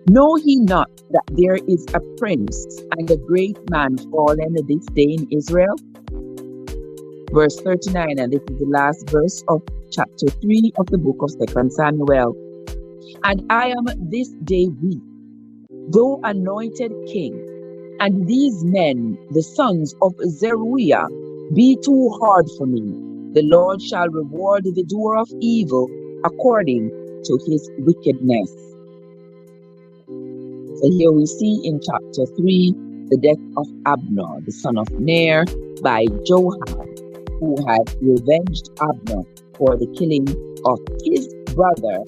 know ye not that there is a prince and a great man fallen this day in Israel? Verse 39, and this is the last verse of chapter 3 of the book of 2 Samuel. And I am this day weak, thou anointed king, and these men, the sons of Zeruiah, be too hard for me. The Lord shall reward the doer of evil according to his wickedness. So here we see in chapter 3 the death of Abner, the son of Ner, by Joab, who had revenged Abner for the killing of his brother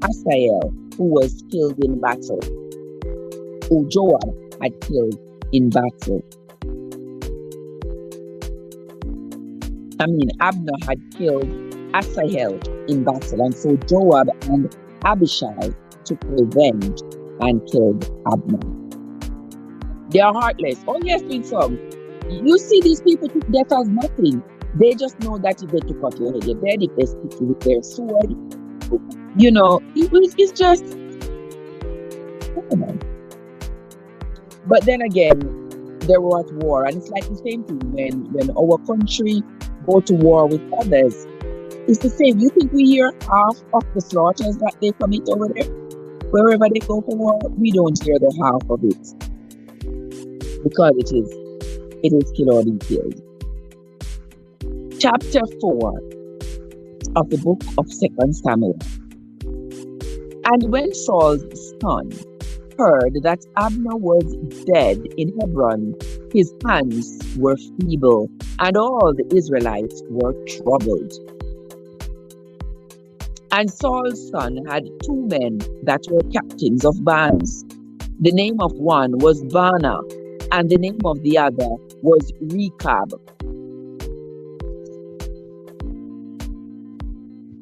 Asahel, who was killed in battle, who Joab had killed in battle. Abner had killed Asahel in battle, and so Joab and Abishai took revenge and killed Abner. They are heartless. Oh yes, in some. You see these people took death as nothing. They just know that if they took out your head, you're dead. If they stick you with their sword, it's just, I don't know. But then again, they were at war, and it's like the same thing when our country go to war with others. It's the same. You think we hear half of the slaughters that they commit over there? Wherever they go for war, we don't hear the half of it, because it is kill or be killed. Chapter 4 of the book of 2 Samuel. And when Saul's son heard that Abner was dead in Hebron, his hands were feeble, and all the Israelites were troubled. And Saul's son had 2 men that were captains of bands. The name of one was Baanah, and the name of the other was Rechab.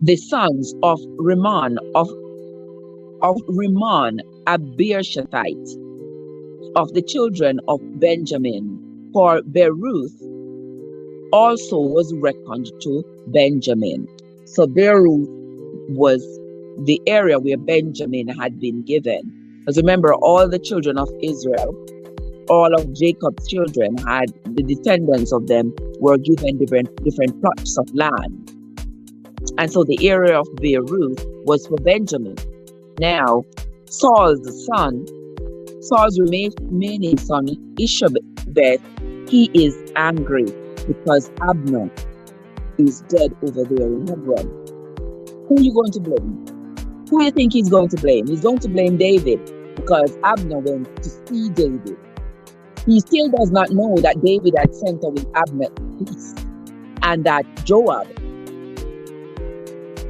The sons of Rimmon, of Rimmon, a Beershathite, of the children of Benjamin, for Beeroth also was reckoned to Benjamin. So Beeroth was the area where Benjamin had been given. Because remember, all the children of Israel, all of Jacob's children, had the descendants of them were given different plots of land. And so the area of Beeroth was for Benjamin. Now, Saul's remaining son, Ishabeth, he is angry because Abner is dead over there in Hebron. Who are you going to blame? Who do you think he's going to blame? He's going to blame David, because Abner went to see David. He still does not know that David had sent away Abner peace, and that Joab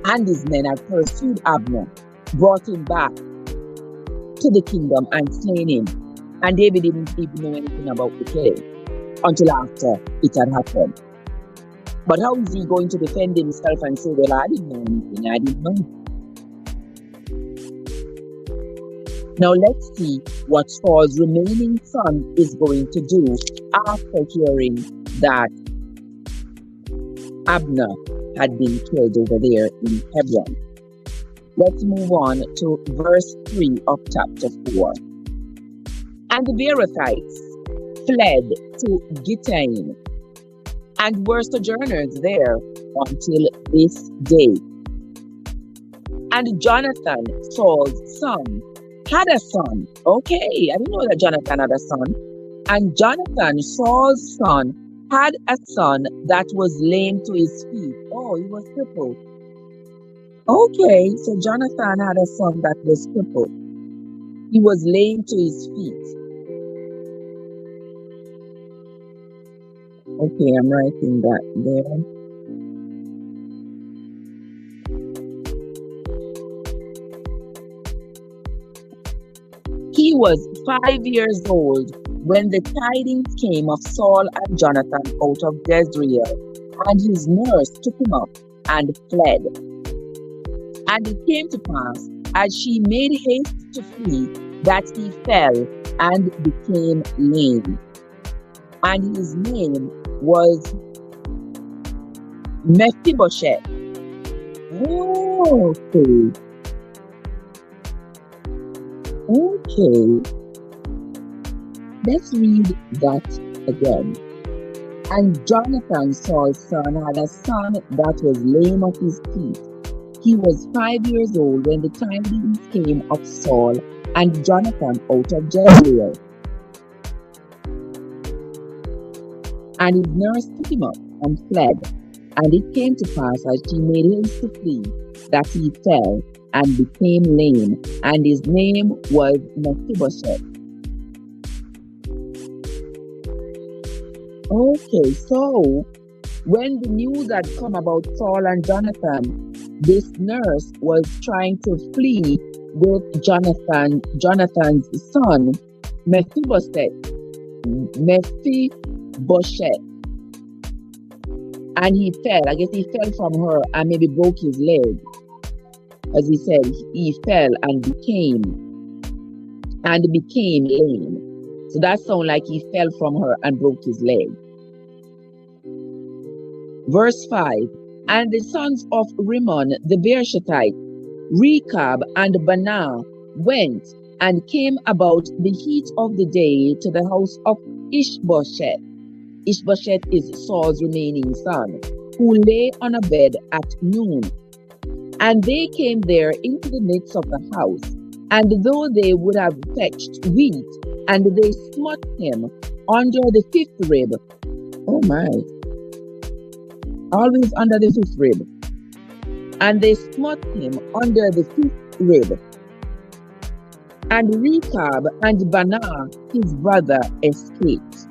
and his men had pursued Abner, brought him back to the kingdom and slain him. And David didn't even know anything about the killing until after it had happened. But how is he going to defend himself and say, well, I didn't know anything, I didn't know. Now let's see what Saul's remaining son is going to do after hearing that Abner had been killed over there in Hebron. Let's move on to verse 3 of chapter 4. And the Beerothites fled to Gittaim and were sojourners there until this day. And Jonathan, Saul's son, had a son. Okay, I didn't know that Jonathan had a son. And Jonathan, Saul's son, had a son that was lame to his feet. Oh, he was crippled. Okay, so Jonathan had a son that was crippled. He was lame to his feet. Okay, I'm writing that there. He was 5 years old when the tidings came of Saul and Jonathan out of Jezreel, and his nurse took him up and fled. And it came to pass, as she made haste to flee, that he fell and became lame. And his name was Mephibosheth. Okay. Let's read that again. And Jonathan, Saul's son, had a son that was lame of his feet. He was 5 years old when the tidings came of Saul and Jonathan out of Jezreel. And his nurse took him up and fled. And it came to pass as she made haste to flee, that he fell and became lame, and his name was Mephibosheth. Okay, so when the news had come about Saul and Jonathan, this nurse was trying to flee with Jonathan's son, Mephibosheth. And he fell. I guess he fell from her and maybe broke his leg. As he said, he fell and became lame. So that sounds like he fell from her and broke his leg. Verse 5. And the sons of Rimmon the Beershettite, Rechab and Baanah, went and came about the heat of the day to the house of Ishbosheth. Ishbosheth is Saul's remaining son, who lay on a bed at noon. And they came there into the midst of the house, and though they would have fetched wheat, and they smote him under the fifth rib. Oh my. Always under the fifth rib. And they smote him under the fifth rib. And Rechab and Baanah, his brother, escaped.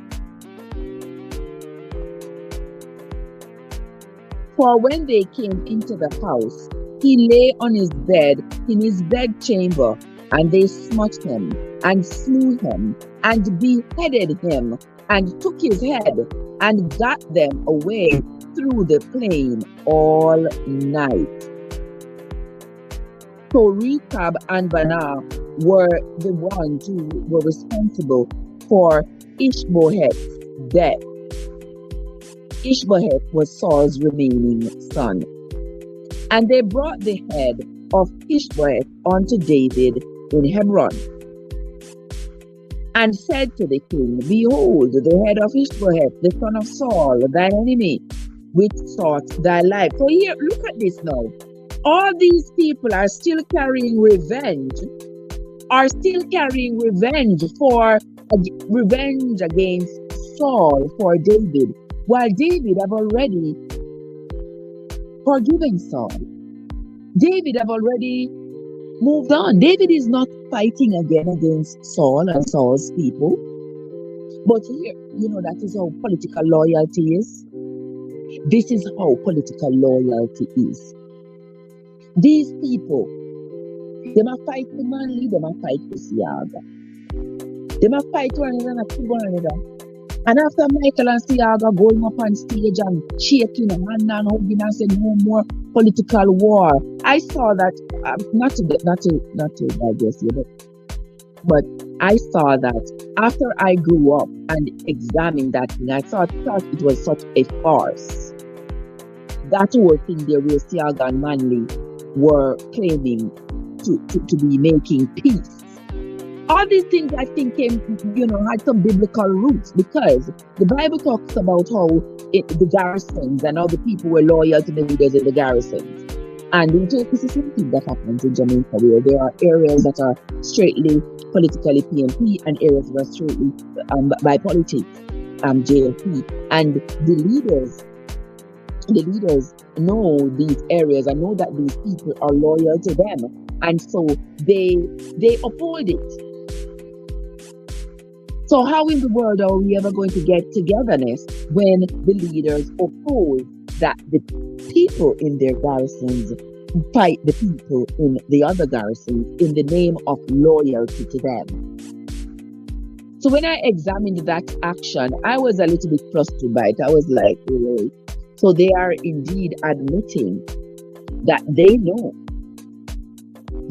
For when they came into the house, he lay on his bed in his bedchamber, and they smote him, and slew him, and beheaded him, and took his head, and got them away through the plain all night. So Rechab and Baanah were the ones who were responsible for Ishbosheth's death. Ishbosheth was Saul's remaining son. And they brought the head of Ishbosheth unto David in Hebron, and said to the king, Behold, the head of Ishbosheth, the son of Saul, thine enemy, which sought thy life. So here, look at this now. All these people are still carrying revenge, for revenge against Saul for David, while David have already forgiven Saul. David have already moved on. David is not fighting again against Saul and Saul's people. But here, that is how political loyalty is. This is how political loyalty is. These people, they might fight the manly, they might fight the Siaga. They might fight one another and kill one another. And after Michael and Siaga going up on stage and shaking and hand and hugging and saying no more political war, I saw that, not to digest here, but I saw that after I grew up and examined that thing, I thought it was such a farce. That whole thing there where Siaga and Manley were claiming to be making peace. All these things I think came, had some biblical roots, because the Bible talks about how the garrisons and how the people were loyal to the leaders of the garrisons. And it's the same thing that happens in Jamaica, where there are areas that are straightly politically PNP and areas that are straightly by politics, JLP. And the leaders know these areas and know that these people are loyal to them. And so they uphold it. So how in the world are we ever going to get togetherness when the leaders oppose that the people in their garrisons fight the people in the other garrisons in the name of loyalty to them? So when I examined that action, I was a little bit flustered by it. I was like, really? So they are indeed admitting that they know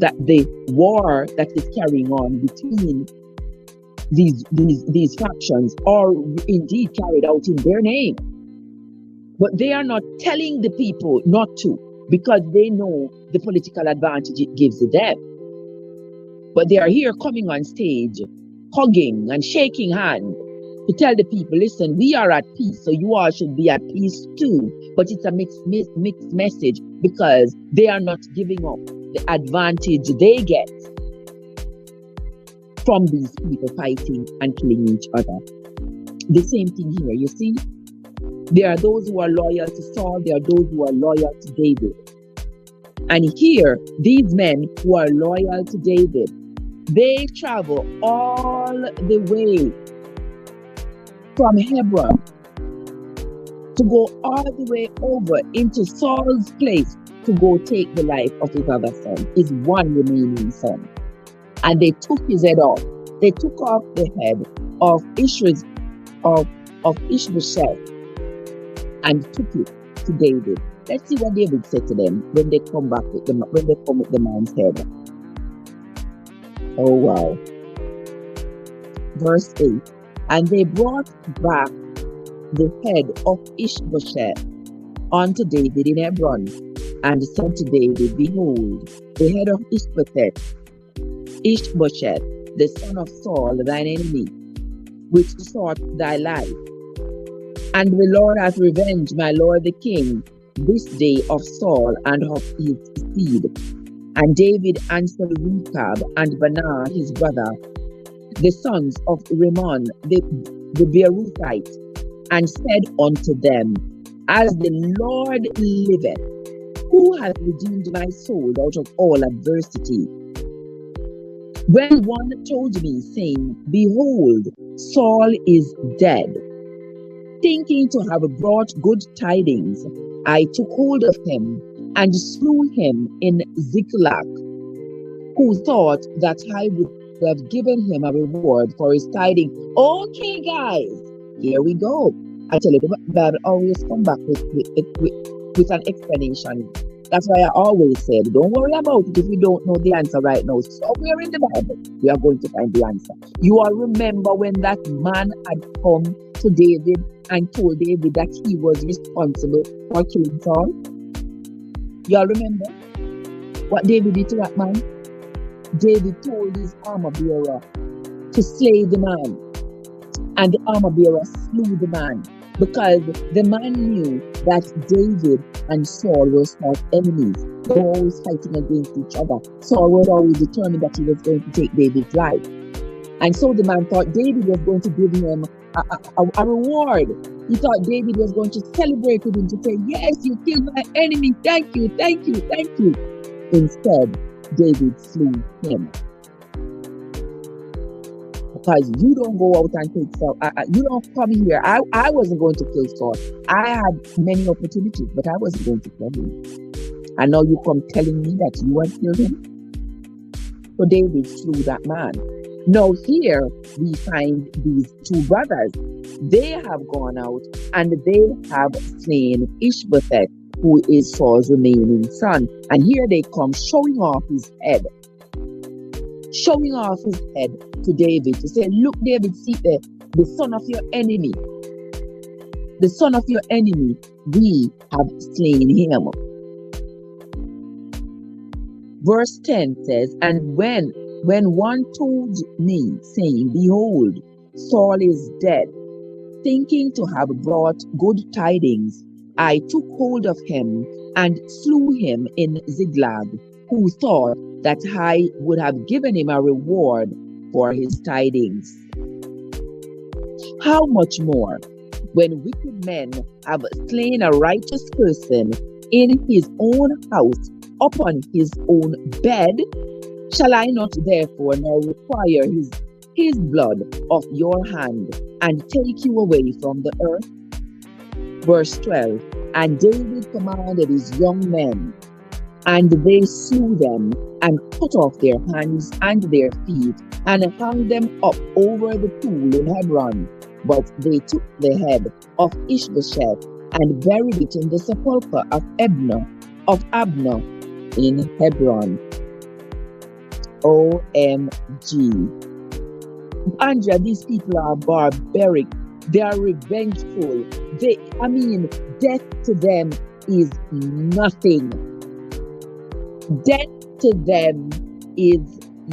that the war that is carrying on between these factions are indeed carried out in their name. But they are not telling the people not to, because they know the political advantage it gives them. But they are here coming on stage, hugging and shaking hands to tell the people, listen, we are at peace, so you all should be at peace too. But it's a mixed message, because they are not giving up the advantage they get from these people fighting and killing each other. The same thing here, you see? There are those who are loyal to Saul, there are those who are loyal to David. And here, these men who are loyal to David, they travel all the way from Hebron to go all the way over into Saul's place to go take the life of his other son, his one remaining son. And they took his head off. They took off the head of Ishbosheth and took it to David. Let's see what David said to them when they come back with when they come with the man's head. Oh wow. Verse 8. And they brought back the head of Ishbosheth unto David in Hebron, and said to David, Behold, the head of Ishbosheth, the son of Saul, thine enemy, which sought thy life. And the Lord hath revenged my lord the king this day of Saul and of his seed. And David answered Rechab and Baanah his brother, the sons of Rimmon the Beerothite, and said unto them, As the Lord liveth, who hath redeemed my soul out of all adversity? When one told me, saying, Behold, Saul is dead, thinking to have brought good tidings, I took hold of him and slew him in Ziklag, who thought that I would have given him a reward for his tidings. Okay, guys, here we go. I tell you, the Bible always come back with an explanation. That's why I always said, don't worry about it if you don't know the answer right now. Somewhere in the Bible, we are going to find the answer. You all remember when that man had come to David and told David that he was responsible for killing Saul? You all remember what David did to that man? David told his armor bearer to slay the man. And the armor bearer slew the man, because the man knew that David and Saul were not enemies. They were always fighting against each other. Saul was always determined that he was going to take David's life. And so the man thought David was going to give him a reward. He thought David was going to celebrate with him, to say, yes, you killed my enemy. Thank you, thank you, thank you. Instead, David slew him. Because you don't go out and take Saul. You don't come here. I wasn't going to kill Saul. I had many opportunities, but I wasn't going to kill him. And now you come telling me that you had killed him? So David slew that man. Now here we find these two brothers. They have gone out and they have slain Ishbosheth, who is Saul's remaining son. And here they come showing off his head. Showing off his head to David to say, look, David, see the son of your enemy. The son of your enemy, we have slain him. Verse 10 says, and when one told me, saying, Behold, Saul is dead, thinking to have brought good tidings, I took hold of him and slew him in Ziklag, who thought that I would have given him a reward for his tidings. How much more, when wicked men have slain a righteous person in his own house, upon his own bed, shall I not therefore now require his blood of your hand, and take you away from the earth? Verse 12, and David commanded his young men, and they slew them, and cut off their hands and their feet, and hung them up over the pool in Hebron. But they took the head of Ishbosheth, and buried it in the sepulchre of Abner in Hebron. OMG. Andrea, these people are barbaric. They are revengeful. Death to them is nothing. Death to them is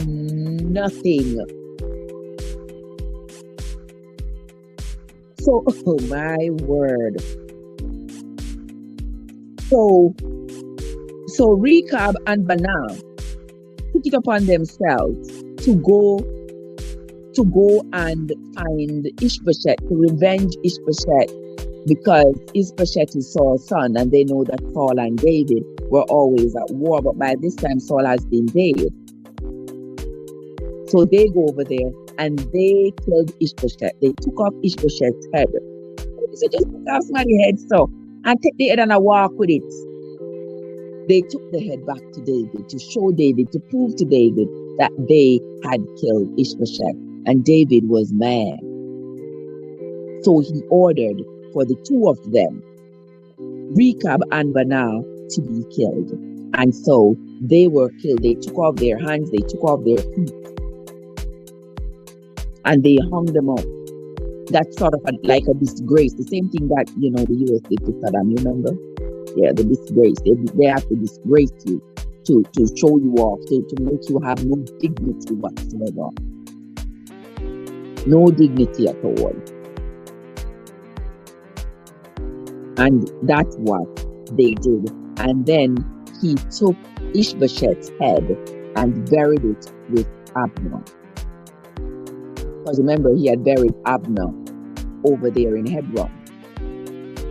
nothing. So, oh my word. So Rechab and Baanah took it upon themselves to go to go and find Ishbosheth, to revenge Ishbosheth, because Ishbosheth is Saul's son, and they know that Saul and David were always at war, but by this time Saul has been dead. So they go over there and they killed Ishbosheth. They took off Ishbosheth's head. They said, just take off somebody's head, so, and take the head and walk with it. They took the head back to David to show David, to prove to David that they had killed Ishbosheth. And David was mad. So he ordered for the two of them, Rechab and Baanah, to be killed. And so they were killed. They took off their hands, they took off their feet, and they hung them up. That's sort of like a disgrace. The same thing that, the US did to Saddam, remember? Yeah, the disgrace. They have to disgrace you to show you off, to make you have no dignity whatsoever. No dignity at all. And that's what they did. And then he took Ishbosheth's head and buried it with Abner. Because remember, he had buried Abner over there in Hebron,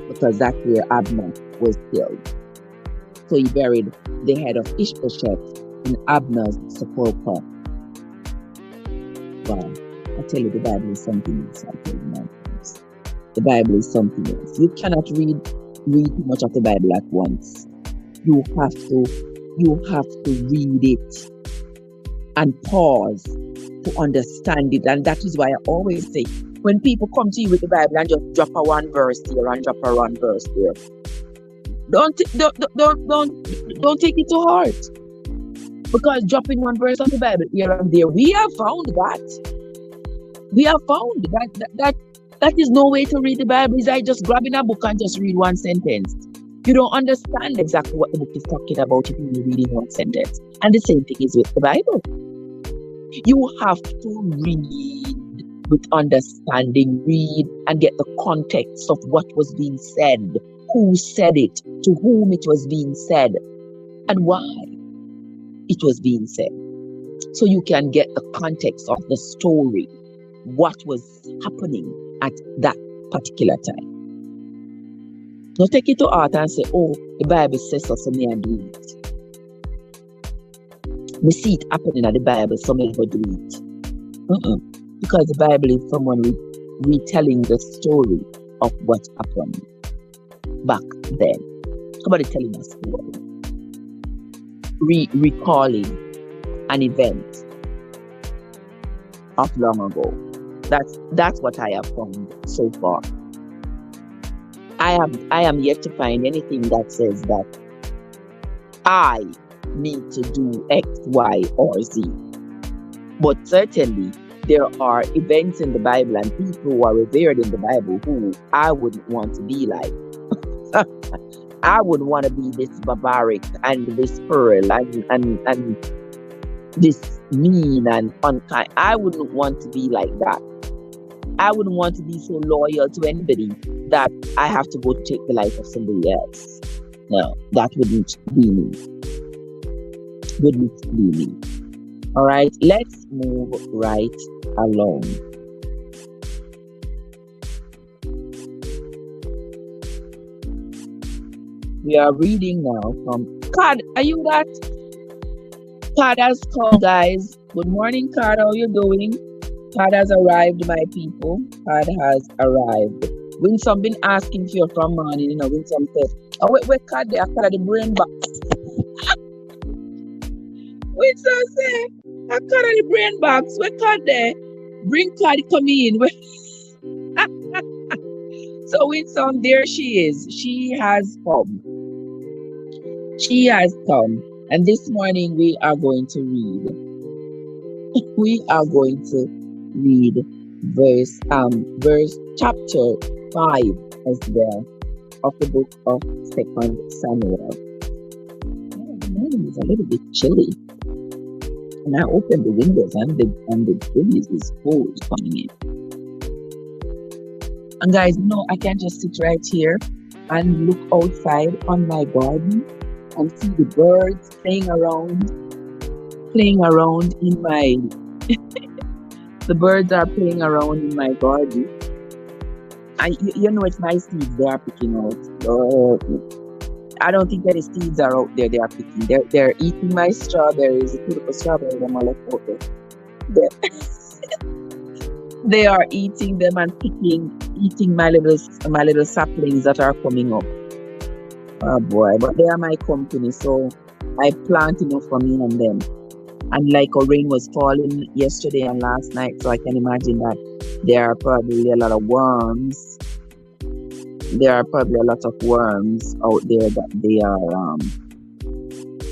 because that's where Abner was killed. So he buried the head of Ishbosheth in Abner's sepulchre. Wow. I tell you, the Bible is something else. I tell you, my friends. The Bible is something else. You cannot read too much of the Bible at once. You have to read it and pause to understand it. And that is why I always say, when people come to you with the Bible and just drop a one verse here and drop a one verse there, don't take it to heart. Because dropping one verse of the Bible here and there, we have found that. We have found that is no way to read the Bible. It's like just grabbing a book and just read one sentence. You don't understand exactly what the book is talking about if you're reading one sentence. And the same thing is with the Bible. You have to read with understanding, read and get the context of what was being said, who said it, to whom it was being said, and why it was being said. So you can get the context of the story, what was happening at that particular time. Don't take it to heart and say, oh, the Bible says so, so me I do it. We see it happening at the Bible, so me go do it. Because the Bible is someone retelling the story of what happened back then. Somebody telling a story. Recalling an event of long ago. That's what I have found so far. I am yet to find anything that says that I need to do X, Y, or Z. But certainly there are events in the Bible and people who are revered in the Bible who I wouldn't want to be like. I would want to be this barbaric and this cruel and this mean and unkind. I wouldn't want to be like that. I wouldn't want to be so loyal to anybody that I have to go take the life of somebody else. No, that wouldn't be me. Wouldn't be me. All right, let's move right along. We are reading now from Card. Are you that? Card has come, guys. Good morning, Card. How are you doing? Card has arrived, my people. Card has arrived. Winsome been asking for you from morning, Winsome says, oh, wait, Card there, Card the brain box. Winsome say, I Card the brain box. Where Card there? Bring Card come in. So Winsome, there she is. She has come. She has come. And this morning we are going to read. We are going to read verse chapter 5 as well of the book of 2 Samuel. The morning is a little bit chilly. And I opened the windows and the breeze is cold coming in. And guys, I can just sit right here and look outside on my garden and see the birds playing around in my The birds are playing around in my garden. You know, it's my seeds they are picking out. I don't think any seeds are out there they are picking. They're eating my strawberries. The beautiful strawberries them are left out there. They are eating them and eating my little saplings that are coming up. Oh boy, but they are my company, so I plant enough for me and them. And like a rain was falling yesterday and last night, so I can imagine that there are probably a lot of worms. There are probably a lot of worms out there that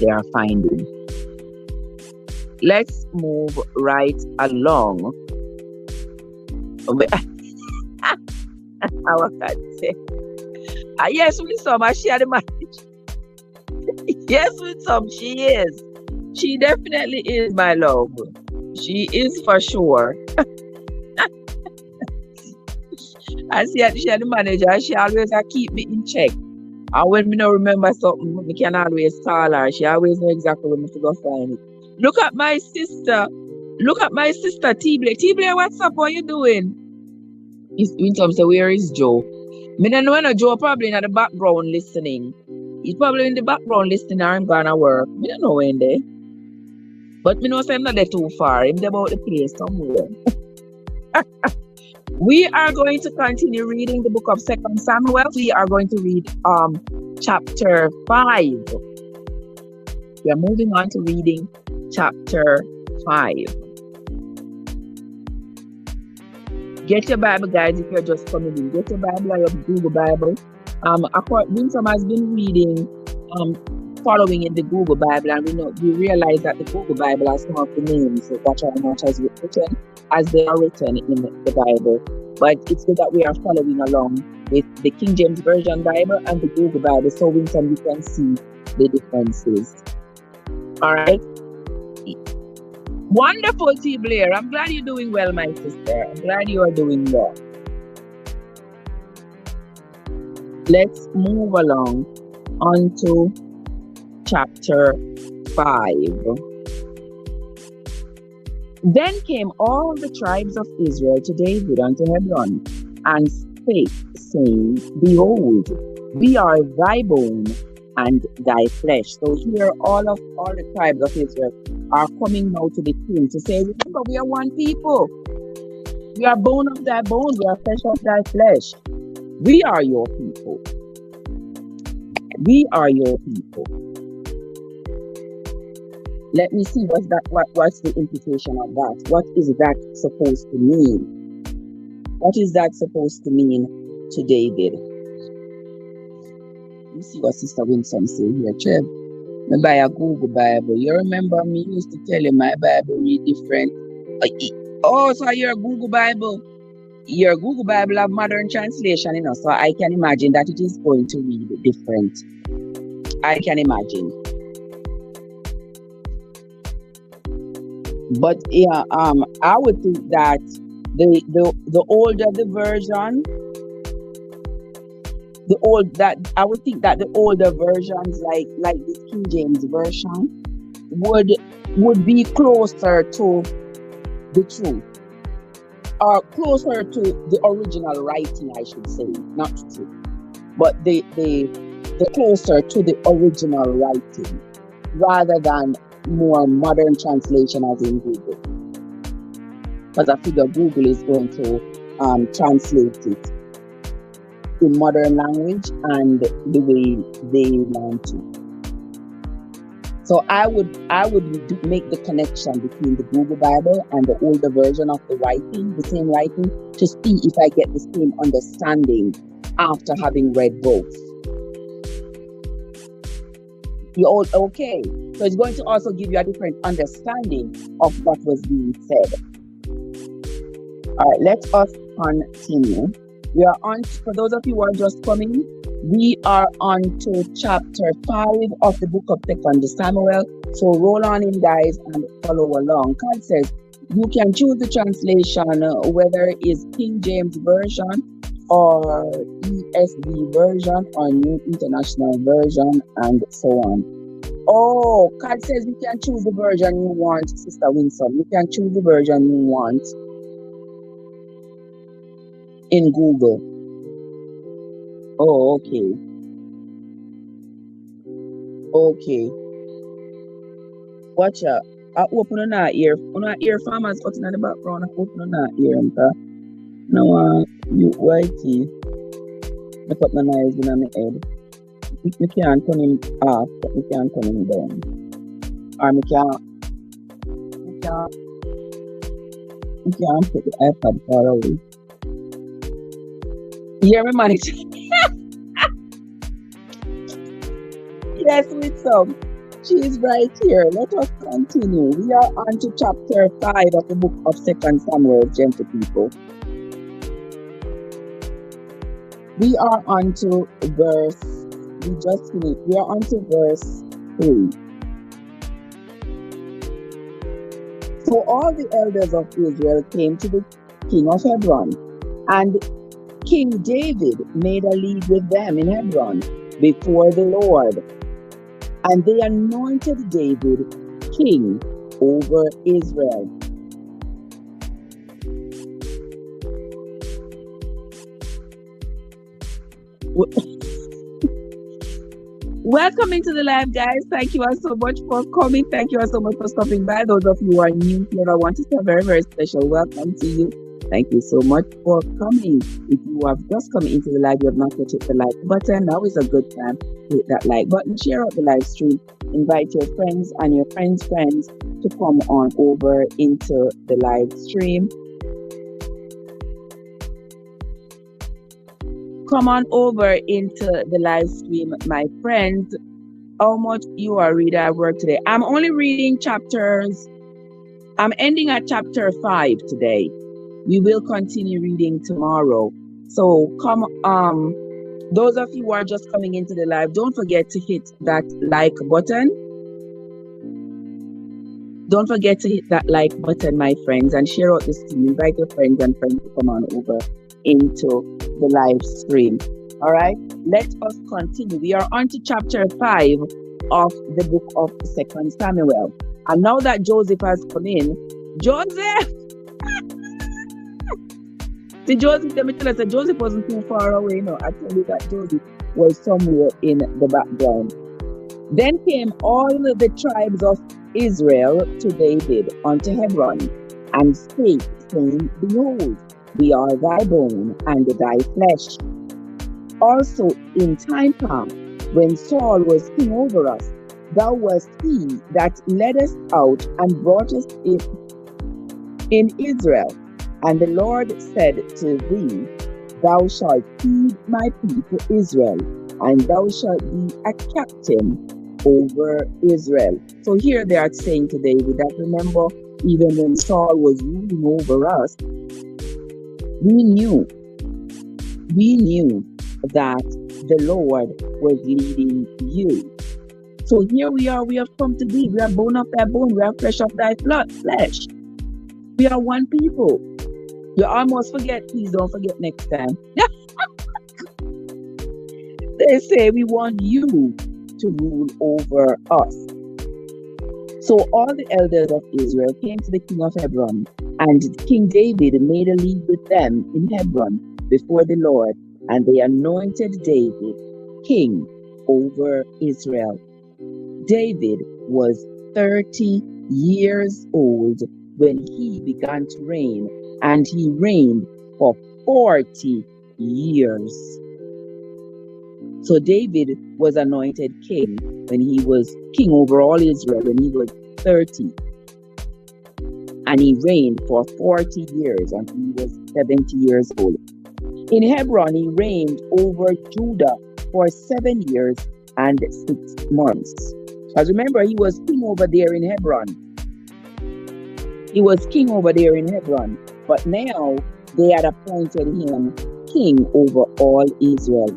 they are finding. Let's move right along. I was going to say, yes, with some, she had the message. Yes, with some, she is. She definitely is, my love. She is for sure. I see she had the manager. She always keep me in check. And when me don't remember something, we can always call her. She always know exactly where to go find it. Look at my sister. Look at my sister, T-Blair. T-Blair, what's up? What you doing? In terms of where is Joe? Me don't know when Joe probably in the background listening. He's probably in the background listening or I'm gonna work. Me don't know when they. But me know I'm not there too far. I'm about the place somewhere. We are going to continue reading the book of 2 Samuel. We are going to read chapter 5. We are moving on to reading chapter 5. Get your Bible, guys, if you're just coming in. Get your Bible or your Google Bible. Winsome has been reading, following in the Google Bible, and we realize that the Google Bible has some of the names that are not as written as they are written in the Bible. But it's good that we are following along with the King James Version Bible and the Google Bible, so Winsome, you can see the differences. All right. Wonderful, T. Blair. I'm glad you're doing well, my sister. I'm glad you are doing well. Let's move along onto chapter 5. Then came all the tribes of Israel to David unto Hebron, and spake, saying, Behold, we are thy bone and thy flesh. So here all the tribes of Israel are coming now to the king to say, remember, we are one people. We are bone of thy bones, we are flesh of thy flesh. We are your people. We are your people. Let me see what's the implication of that. What is that supposed to mean? What is that supposed to mean to David? Let me see what Sister Winsome say here. Trev, me buy a Google Bible. You remember me used to tell you my Bible read different. Oh, so your Google Bible. Your Google Bible have modern translation, so I can imagine that it is going to read different. I can imagine. But yeah, I would think that the older the version, I would think that the older versions, like the King James version, would be closer to the truth, or closer to the original writing, I should say, not true, but the closer to the original writing, rather than more modern translation as in Google. Because I figure Google is going to translate it in modern language and the way they want to. So I would make the connection between the Google Bible and the older version of the same writing, to see if I get the same understanding after having read both. Okay. So it's going to also give you a different understanding of what was being said. All right, let us continue. We are on, for those of you who are just coming, we are on to chapter 5 of the book of 2 Samuel. So roll on in, guys, and follow along. God says you can choose the translation, whether it is King James Version or ESV version or New International Version, and so on. Oh, God says you can choose the version you want, Sister Winsome. You can choose the version you want. in Google. Oh, okay. Okay. Watch out. I open on our ear. On our ear farmers cutting at the background. I open on our ear. Now, you whitey. I put my knives in my head. We can't turn him off, but we can't turn him down. Or we can't put the iPad far away. Yeah, my manager. Yes, with some. She's right here. Let us continue. We are on to chapter 5 of the book of 2 Samuel, gentle people. We are on to verse, we just finished. We are on to verse 3. So all the elders of Israel came to the king of Hebron, and King David made a league with them in Hebron before the Lord. And they anointed David king over Israel. Welcome into the live, guys. Thank you all so much for coming. Thank you all so much for stopping by. Those of you who are new here, I want to say a very, very special welcome to you. Thank you so much for coming. If you have just come into the live, you have not yet hit the like button, now is a good time to hit that like button. Share out the live stream. Invite your friends and your friends' friends to come on over into the live stream. Come on over into the live stream, my friends. How much you are reading at work today? I'm only reading chapters. I'm ending at chapter 5 today. We will continue reading tomorrow. So come, those of you who are just coming into the live, don't forget to hit that like button. Don't forget to hit that like button, my friends, and share out this stream. Invite your friends and friends to come on over into the live stream. All right, let us continue. We are on to chapter 5 of the book of 2 Samuel. And now that Joseph has come in, Joseph! See, Joseph, let me tell you, that Joseph wasn't too far away. No, I tell you that Joseph was somewhere in the background. Then came all the tribes of Israel to David unto Hebron, and spake, saying, Behold, we are thy bone and thy flesh. Also in time past, when Saul was king over us, thou wast he that led us out and brought us in Israel. And the Lord said to thee, Thou shalt feed my people Israel, and thou shalt be a captain over Israel. So here they are saying to David that, remember, even when Saul was ruling over us, we knew that the Lord was leading you. So here we are, we have come to thee. We are bone of thy bone, we are flesh of thy flesh. We are one people. You almost forget, please don't forget next time. They say we want you to rule over us. So all the elders of Israel came to the king of Hebron, and King David made a league with them in Hebron before the Lord, and they anointed David king over Israel. David was 30 years old when he began to reign, and he reigned for 40 years. So David was anointed king when he was king over all Israel when he was 30. And he reigned for 40 years until he was 70 years old. In Hebron, he reigned over Judah for 7 years and 6 months. Because remember, he was king over there in Hebron. He was king over there in Hebron. But now they had appointed him king over all Israel.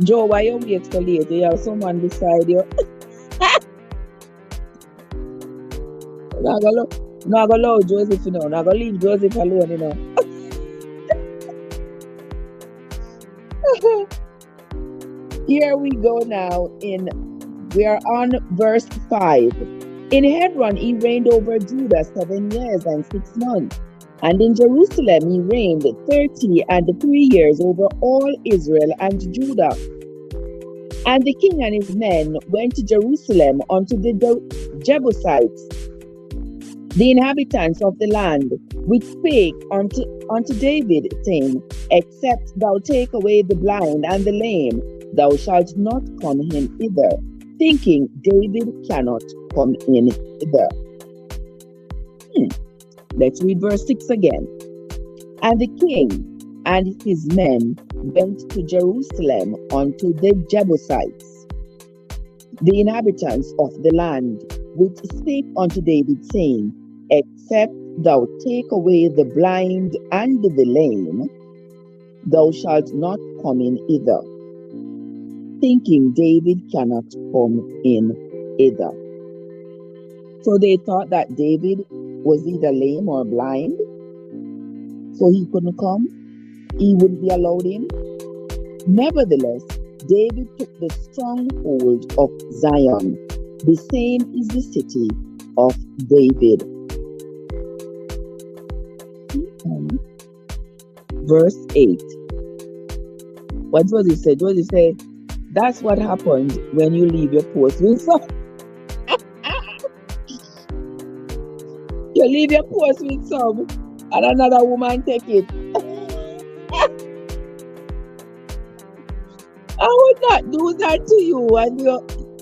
Joe, why you wait so late? You have someone beside you. Not gonna allow Joseph, not gonna leave Joseph alone, Here we go now. We are on verse 5. In Hebron, he reigned over Judah 7 years and 6 months. And in Jerusalem he reigned 33 years over all Israel and Judah. And the king and his men went to Jerusalem unto the Jebusites, the inhabitants of the land, which spake unto David, saying, Except thou take away the blind and the lame, thou shalt not come in hither, thinking David cannot come in hither. Let's read verse 6 again. And the king and his men went to Jerusalem unto the Jebusites, the inhabitants of the land, which spake unto David, saying, Except thou take away the blind and the lame, thou shalt not come in hither, thinking David cannot come in hither. So they thought that David was either lame or blind, so he couldn't come. He wouldn't be allowed in. Nevertheless, David took the stronghold of Zion. The same is the city of David. Verse 8. What was he said? What he said? That's what happens when you leave your post with some. You leave your post with some, and another woman take it. I would not do that to you, and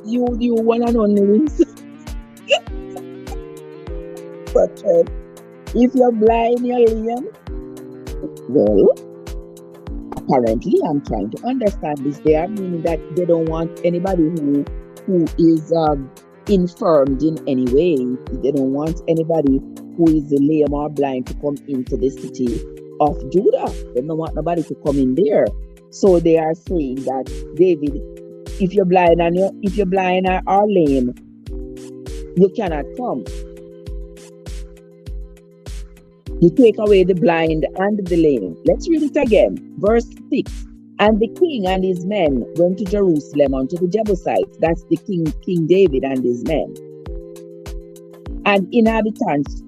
you one and only wins. But if you're blind, you're lame. Well, apparently, I'm trying to understand this. They are meaning that they don't want anybody who is infirmed in any way. They don't want anybody who is lame or blind to come into the city of Judah. They don't want nobody to come in there. So they are saying that, David, if you're blind or lame, you cannot come. You take away the blind and the lame. Let's read it again. Verse 6. And the king and his men went to Jerusalem unto the Jebusites. That's the King David and his men. And inhabitants.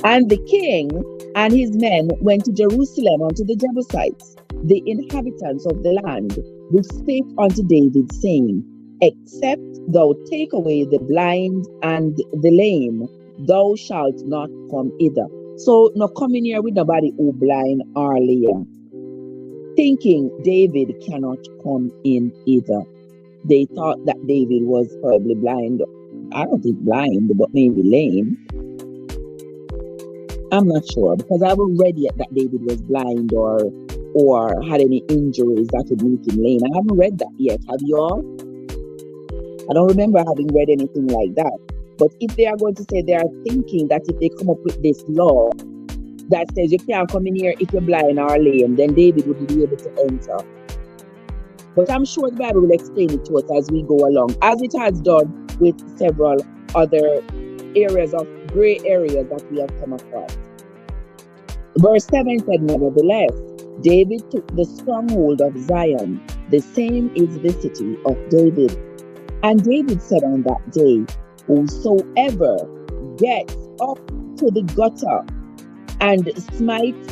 And the king and his men went to Jerusalem unto the Jebusites, the inhabitants of the land, which spake unto David, saying, Except thou take away the blind and the lame, thou shalt not come hither. So not coming here with nobody who blind or lame, thinking David cannot come in either. They thought that David was probably blind. I don't think blind, but maybe lame. I'm not sure, because I haven't read yet that David was blind or had any injuries that would make him lame. I haven't read that yet. Have you all? I don't remember having read anything like that. But if they are going to say, they are thinking that if they come up with this law that says you can't come in here if you're blind or lame, then David wouldn't be able to enter. But I'm sure the Bible will explain it to us as we go along, as it has done with several other areas of gray areas that we have come across. Verse 7 said, Nevertheless, David took the stronghold of Zion. The same is the city of David. And David said on that day, Whosoever gets up to the gutter and smites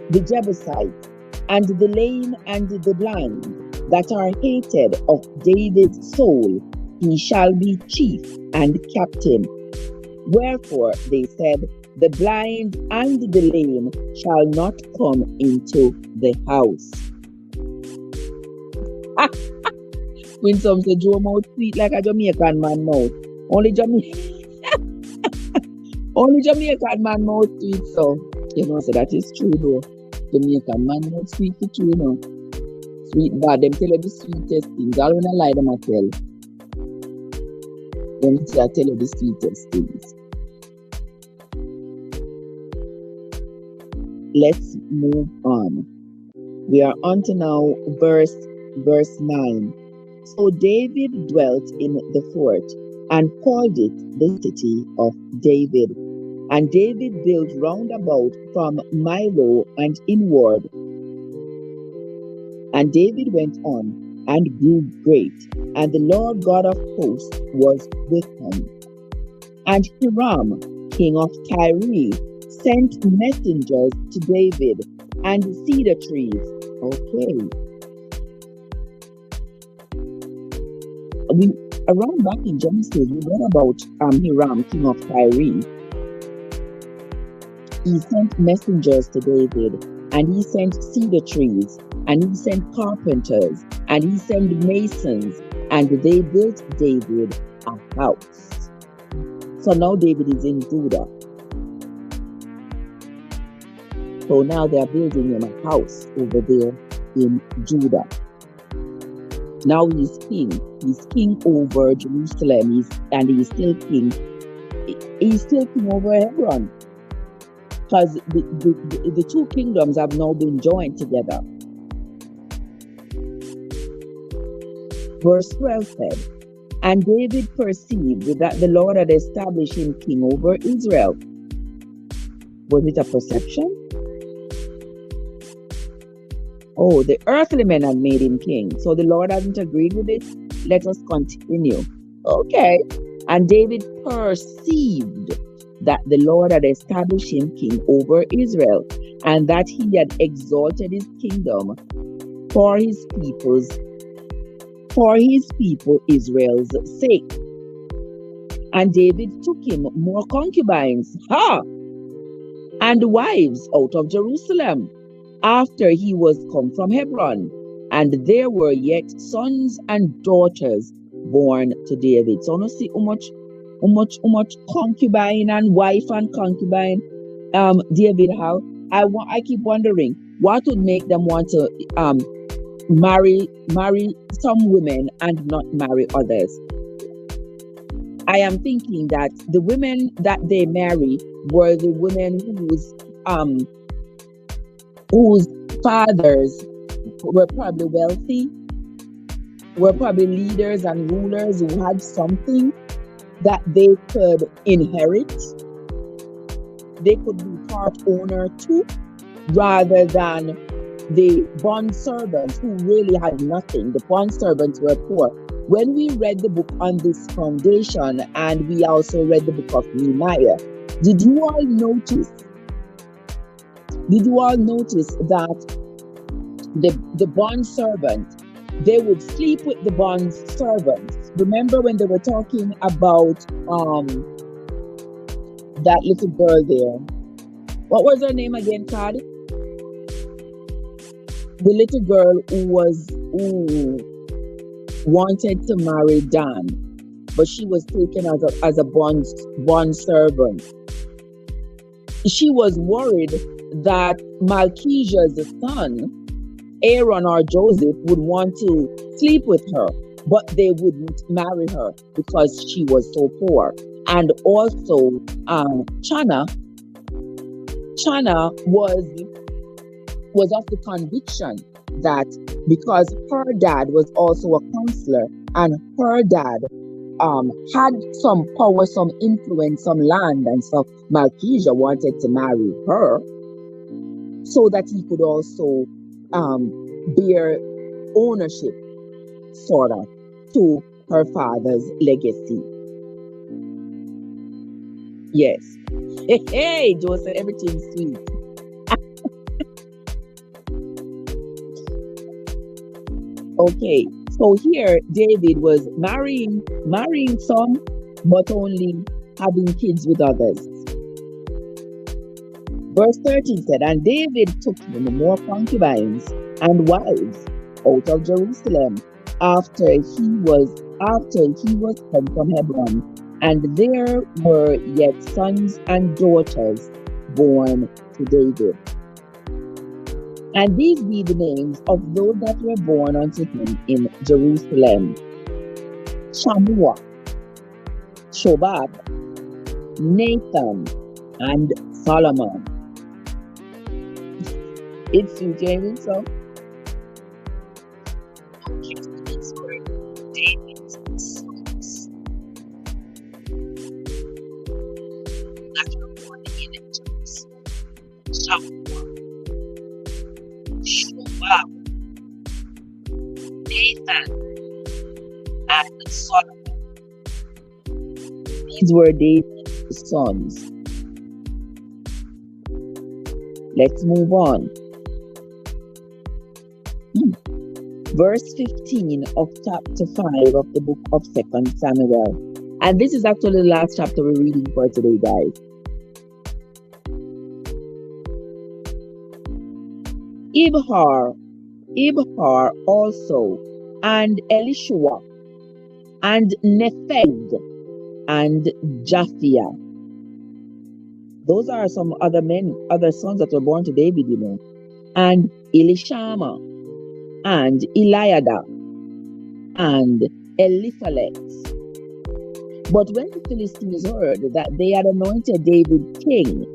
the Jebusites and the lame and the blind that are hated of David's soul, he shall be chief and captain. Wherefore they said, The blind and the lame shall not come into the house. When some say Joe mouth sweet like a Jamaican man mouth. Only Jamaican man mouth sweet, so you know, so that is true though. Jamaican man mouth sweet to true, you know. Sweet bad, them tell you the sweetest things. All when I lie them I tell. Them say I tell you the sweetest things. Let's move on. We are on to now verse 9. So David dwelt in the fort and called it the city of David. And David built round about from Milo and inward. And David went on and grew great, and the Lord God of hosts was with him. And Hiram, king of Tyre, sent messengers to David and cedar trees. Okay. Around back in Genesis, we read about Hiram, king of Tyre. He sent messengers to David, and he sent cedar trees, and he sent carpenters, and he sent masons, and they built David a house. So now David is in Judah. So now they are building him a house over there in Judah. Now he's king. He's king over Jerusalem. He's still king. He's still king over Hebron. Because the two kingdoms have now been joined together. Verse 12 said, and David perceived that the Lord had established him king over Israel. Was it a perception? Oh, the earthly men had made him king. So the Lord hasn't agreed with it. Let us continue. Okay. And David perceived that the Lord had established him king over Israel, and that he had exalted his kingdom for his people Israel's sake. And David took him more concubines, and wives out of Jerusalem, after he was come from Hebron, and there were yet sons and daughters born to David. So now see how much concubine and wife and concubine David have. I keep wondering what would make them want to marry some women and not marry others. I am thinking that the women that they marry were the women whose fathers were probably wealthy, were probably leaders and rulers who had something that they could inherit. They could be part owner too, rather than the bond servants who really had nothing. The bond servants were poor. When we read the book on this foundation, and we also read the book of Nehemiah, did you all notice that the bond servant, they would sleep with the bond servants? Remember when they were talking about that little girl there? What was her name again, Todd? The little girl who wanted to marry Dan, but she was taken as a bond servant. She was worried that Malchijah's son, Aaron or Joseph, would want to sleep with her, but they wouldn't marry her because she was so poor. And also, Chana was of the conviction that because her dad was also a counselor, and her dad had some power, some influence, some land and stuff, Malchijah wanted to marry her so that he could also bear ownership, sort of, to her father's legacy. Yes. Hey, Joseph, everything's sweet. Okay, so here David was marrying some, but only having kids with others. Verse 13 said, and David took him more concubines and wives out of Jerusalem after he was come from Hebron, and there were yet sons and daughters born to David. And these be the names of those that were born unto him in Jerusalem: Shammua, Shobab, Nathan, and Solomon. It's you, Jamie, so. Okay, these were David's sons that were born in Jerusalem: Shammua, Shobab, Nathan, and Solomon. These were David's sons. Let's move on. Verse 15 of chapter 5 of the book of 2 Samuel. And this is actually the last chapter we're reading for today, guys. Ibhar also, and Elishua, and Nepheg, and Japhia. Those are some other sons that were born to David, you know. And Elishama, and Eliada, and Eliphalet. But when the Philistines heard that they had anointed David king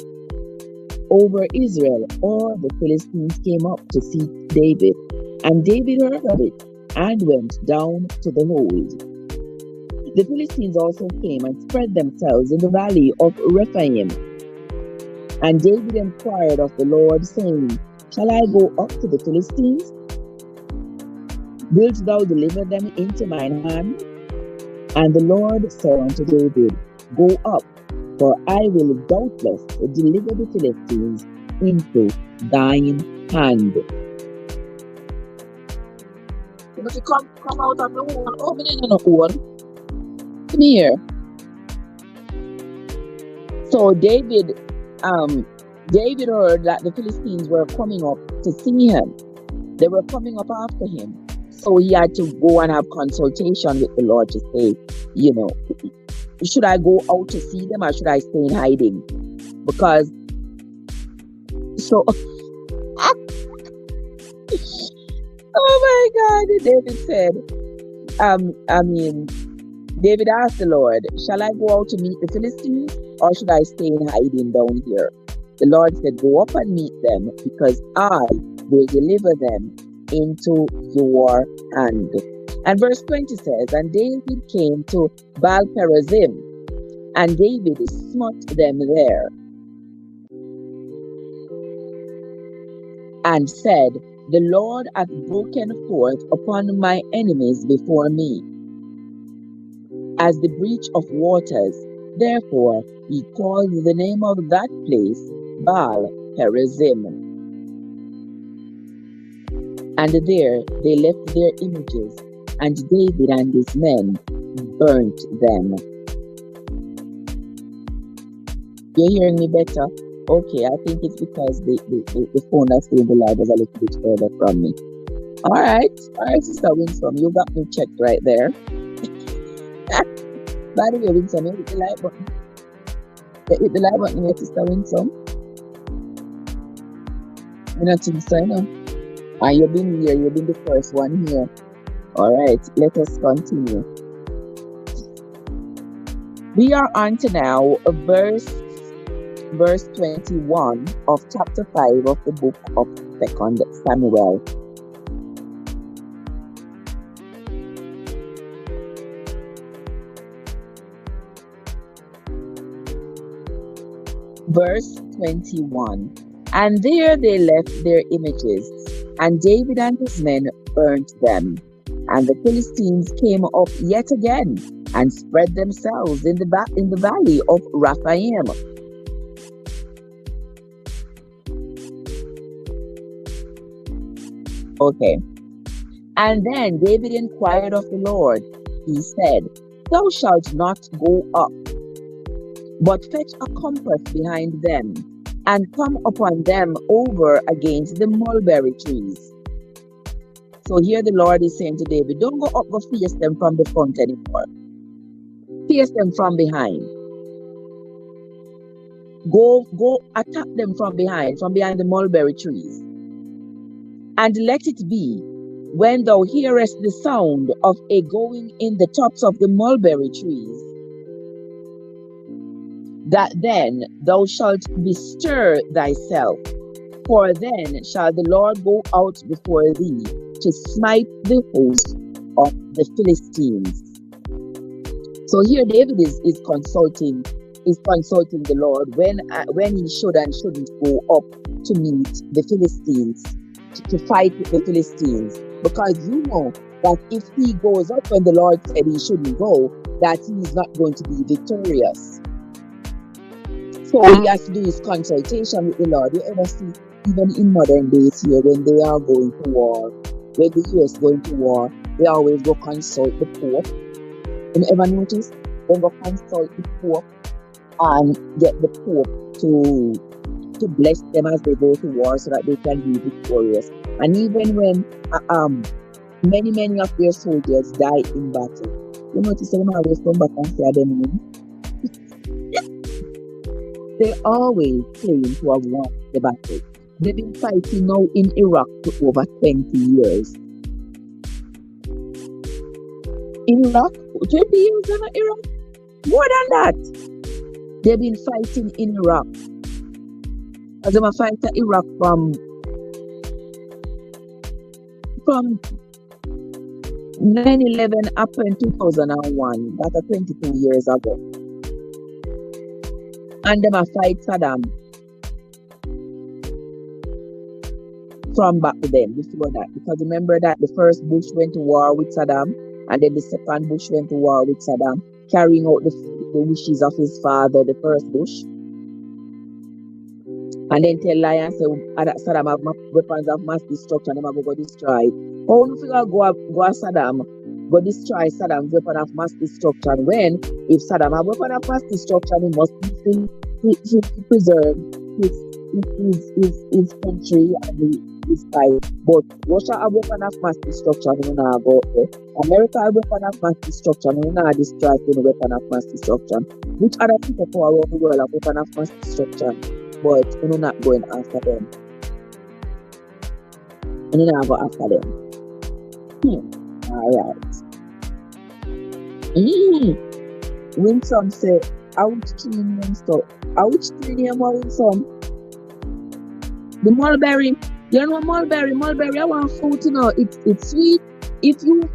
over Israel, all the Philistines came up to seek David. And David heard of it and went down to the hold. The Philistines also came and spread themselves in the valley of Rephaim. And David inquired of the Lord, saying, Shall I go up to the Philistines? Wilt thou deliver them into mine hand? And the Lord said unto David, Go up, for I will doubtless deliver the Philistines into thine hand. But you come out of the hole, open in the hole. Come here. So David heard that the Philistines were coming up to see him. They were coming up after him. So he had to go and have consultation with the Lord to say, you know, should I go out to see them or should I stay in hiding? Because, so, oh my God, David said, David asked the Lord, shall I go out to meet the Philistines or should I stay in hiding down here? The Lord said, go up and meet them because I will deliver them into your hand. And verse 20 says, and David came to Baal-perazim, and David smote them there, and said, the Lord hath broken forth upon my enemies before me, as the breach of waters. Therefore he called the name of that place Baal-perazim. And there they left their images, and David and his men burnt them. You're hearing me better? Okay, I think it's because the phone that's still in the live was a little bit further from me. All right, Sister Winsome, you got me checked right there. By the way, Winsome, hit the like button. Hit the like button here, Sister Winsome. You're not saying no. And you've been here, you've been the first one here. All right, let us continue. We are on to now verse 21 of chapter 5 of the book of 2 Samuel. Verse 21. And there they left their images, and David and his men burnt them. And the Philistines came up yet again and spread themselves in the valley of Rephaim. Okay. And then David inquired of the Lord. He said, thou shalt not go up, but fetch a compass behind them, and come upon them over against the mulberry trees. So here the Lord is saying to David, don't go up, go face them from the front anymore. Face them from behind. Go attack them from behind the mulberry trees. And let it be, when thou hearest the sound of a going in the tops of the mulberry trees, that then thou shalt bestir thyself, for then shall the Lord go out before thee to smite the host of the Philistines. So here David is consulting the Lord when he should and shouldn't go up to meet the Philistines, to fight with the Philistines, because you know that if he goes up when the Lord said he shouldn't go, that he is not going to be victorious. So he has to do his consultation with the Lord. You ever see even in modern days here, when they are going to war, when the US going to war, they always go consult the Pope. You ever notice? They go consult the Pope and get the Pope to bless them as they go to war so that they can be victorious. And even when many of their soldiers die in battle, you notice them always come back and say them name. They always claim to have won the battle. They've been fighting now in Iraq for over 20 years. In Iraq? 20 years in Iraq? More than that. They've been fighting in Iraq. As they fight in Iraq from 9/11 up in 2001. That's 22 years ago. And they fight Saddam from back then, before that. Because remember that the first Bush went to war with Saddam, and then the second Bush went to war with Saddam, carrying out the wishes of his father, the first Bush. And then tell lie and say that Saddam have weapons of mass destruction, and go destroy. How do you figure go Saddam, go destroy Saddam's weapon of mass destruction, when if Saddam have weapon of mass destruction, he must preserve his country and his fight. But Russia have weapon of mass destruction, we not go there. America have weapon of mass destruction, we not destroy the weapon of mass destruction. Which other people around the world have weapon of mass destruction? But we're not going after them. We're not go after them. Alright. Winsome say, I would train him stuff. I would train him Winsome. The mulberry. You know mulberry, I want fruit, you know. It's sweet. If you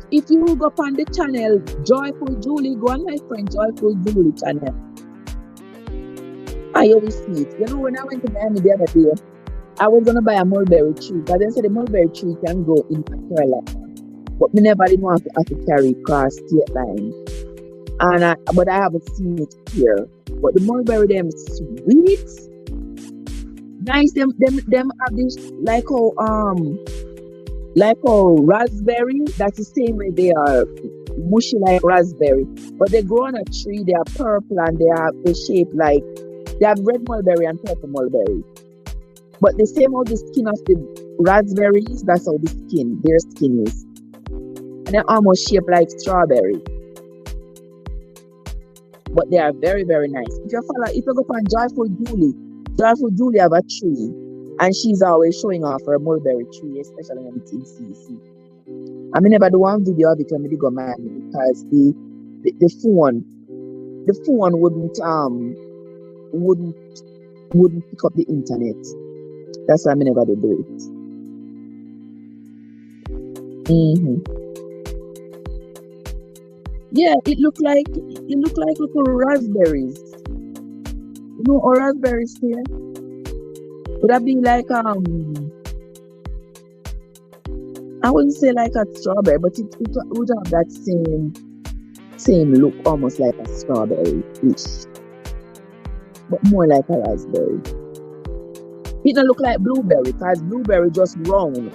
go up on the channel, Joyful Julie, go on my friend Joyful Julie channel. I always see it. You know, when I went to Miami the other day, I was gonna buy a mulberry tree, but then said the mulberry tree can go in Carolina. But me never didn't want to have to carry across state line. And but I haven't seen it here. But the mulberry them sweet. Nice, them have this like how raspberry, that's the same way they are mushy like raspberry. But they grow on a tree, they are purple and they shape like they have red mulberry and purple mulberry. But the same how the skin of the raspberries, that's how their skin is. And they're almost shaped like strawberry. But they are very, very nice. If you go on Joyful Julie have a tree, and she's always showing off her mulberry tree, especially when it's in CC. I mean, never do one video of it when we go Miami, because the phone wouldn't pick up the internet. That's why I never do it. Yeah, it look like little raspberries. You know, or raspberries here. Would that be like I wouldn't say like a strawberry, but it would have that same look, almost like a strawberry-ish, but more like a raspberry. It don't look like blueberry, because blueberry just round.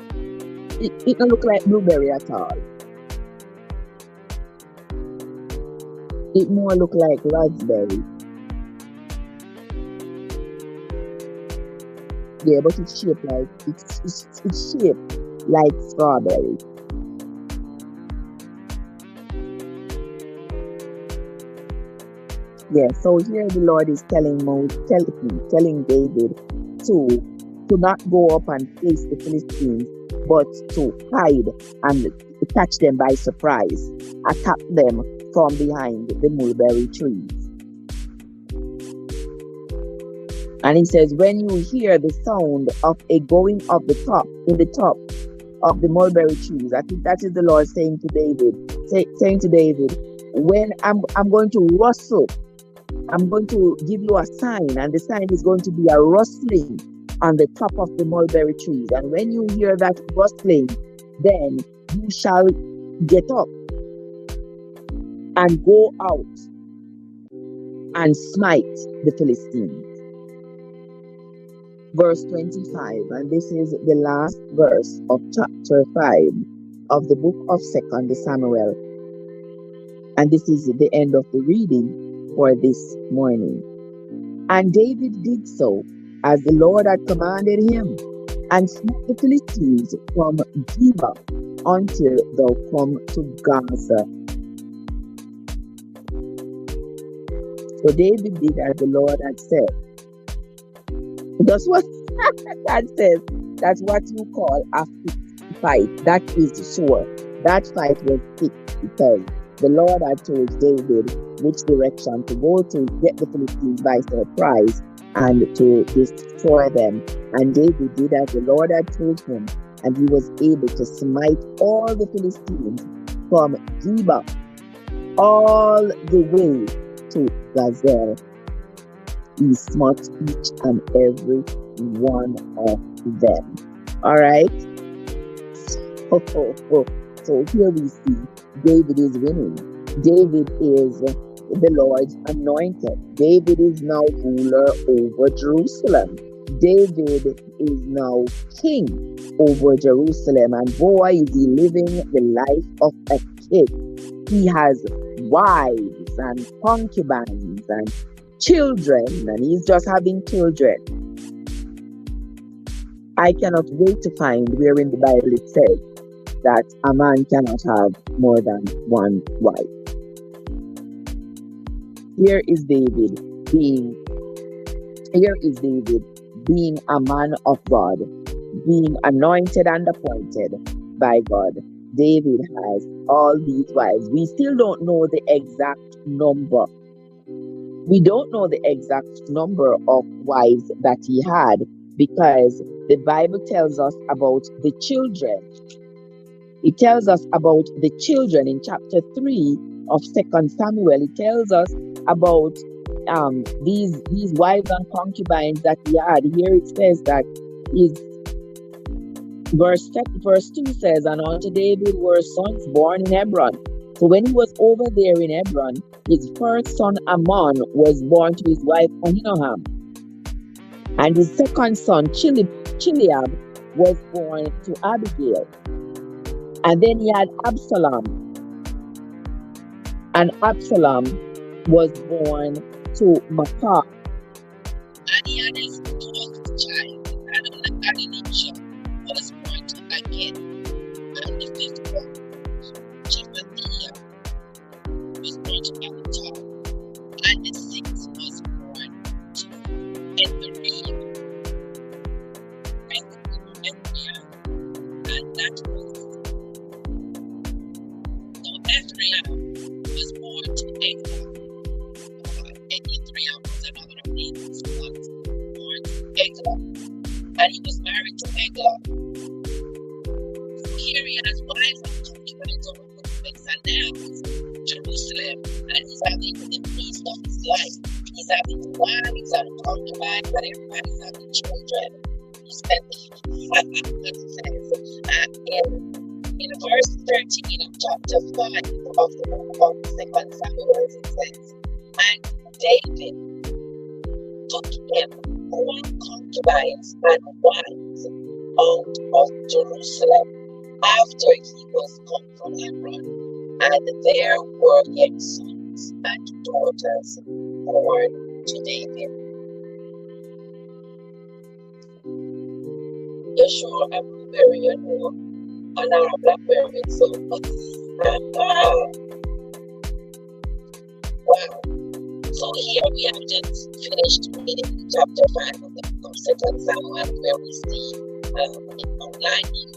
It don't look like blueberry at all. It more look like raspberry. Yeah, but it's shaped like it's shaped like strawberry. Yeah, so here the Lord is telling David to not go up and face the Philistines, but to hide and catch them by surprise, attack them from behind the mulberry trees. And he says, when you hear the sound of a going up in the top of the mulberry trees, I think that is the Lord saying to David, when I'm going to rustle, I'm going to give you a sign, and the sign is going to be a rustling on the top of the mulberry trees. And when you hear that rustling, then you shall get up and go out and smite the Philistines. verse 25, and this is the last verse of chapter 5 of the book of 2 Samuel. And this is the end of the reading for this morning. And David did so, as the Lord had commanded him, and smote the Philistines from Geba until thou come to Gaza. So David did as the Lord had said. That's what God says. That's what you call a fixed fight. That is sure. That fight was fixed because the Lord had told David which direction to go to get the Philistines by surprise and to destroy them. And David did as the Lord had told him, and he was able to smite all the Philistines from Geba all the way to Gaza. He smote each and every one of them. All right. So here we see David is winning. David is the Lord's anointed. David is now ruler over Jerusalem. David is now king over Jerusalem. And boy, is he living the life of a king. He has wives and concubines and children, and he's just having children. I cannot wait to find where in the Bible it says that a man cannot have more than one wife. Here is David being a man of God, being anointed and appointed by God. David has all these wives. We still don't know the exact number. We don't know the exact number of wives that he had, because the Bible tells us about the children. It tells us about the children in chapter 3 of 2 Samuel. It tells us about these wives and concubines that he had. Here it says that verse 2 says, and unto David were sons born in Hebron. So when he was over there in Hebron, his first son Ammon was born to his wife Ahinoam. And his second son Chileab was born to Abigail. And then he had Absalom. And Absalom was born to Maacah. And he had his 12th child, Adonijah, was born to Agit. And the 5th one, Jephthah, was born to Abitah. And the 6th was born to Ephraim. And that was Ephraim was born to Eglah. Ephraim was another of David's sons, born to Eglah. And he was married to Eglah. So here he has wives and concubines all over the place. And now he's in Jerusalem and he's having the feast of his life. He's having wives and concubines and everybody's having children. He spent in verse 13 of chapter 5 of the book of 2 Samuel, it says, and David took him 4 concubines and wives out of Jerusalem after he was come from Hebron, and there were yet sons and daughters born to David. You sure I'm blueberry, you know, and our blackberry, so wow. So here we have just finished reading chapter 5 of the book of 2 Samuel, where we see in outlining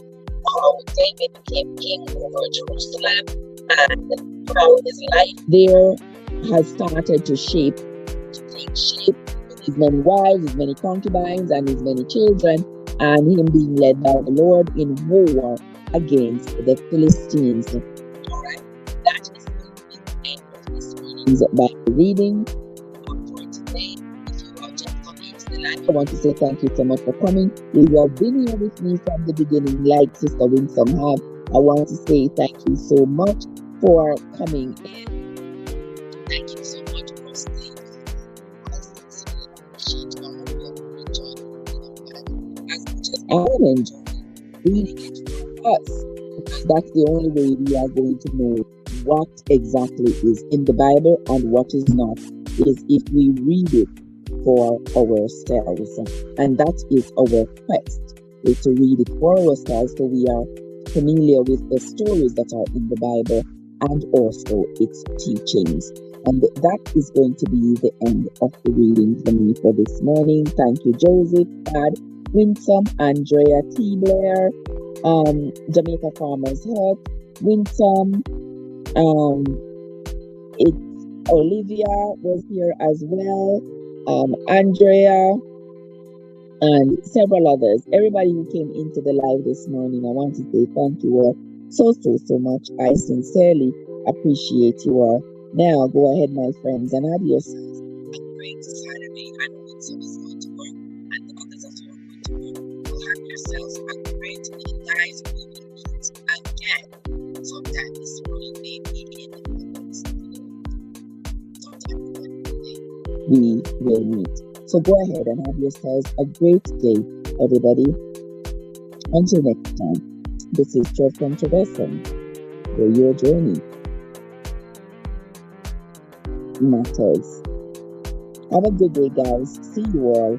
how David became king over Jerusalem and how his life there has started to take shape with his many wives, his many concubines, and his many children, and him being led by the Lord in war against the Philistines. Alright, that is the end of this reading's Bible reading for today. If you are just coming to the live, I want to say thank you so much for coming. If you have been here with me from the beginning, like Sister Winsome have, I want to say thank you so much for coming in. Thank you so much for staying. I sincerely appreciate all of you joining me. I am enjoying reading it for us, because that's the only way we are going to know what exactly is in the Bible and what is not, is if we read it for ourselves. And that is our quest, is to read it for ourselves, so we are familiar with the stories that are in the Bible and also its teachings. And that is going to be the end of the reading for me for this morning. Thank you, Joseph, Dad, Winsome, Andrea, T. Blair, Jamaica Farmers Hut, Winsome, it's Olivia was here as well, Andrea, and several others. Everybody who came into the live this morning, I want to say thank you all so much. I sincerely appreciate you all. Now go ahead, my friends, and have yourselves a great Saturday. I know it's going to work, and the others of you are going to work. Go have yourselves a great day, guys. We will meet again sometime this morning, maybe in the mornings. We will meet. So go ahead and have yourselves a great day, everybody. Until next time, this is Trev from Trevessence, where your journey matters. Have a good day, guys. See you all.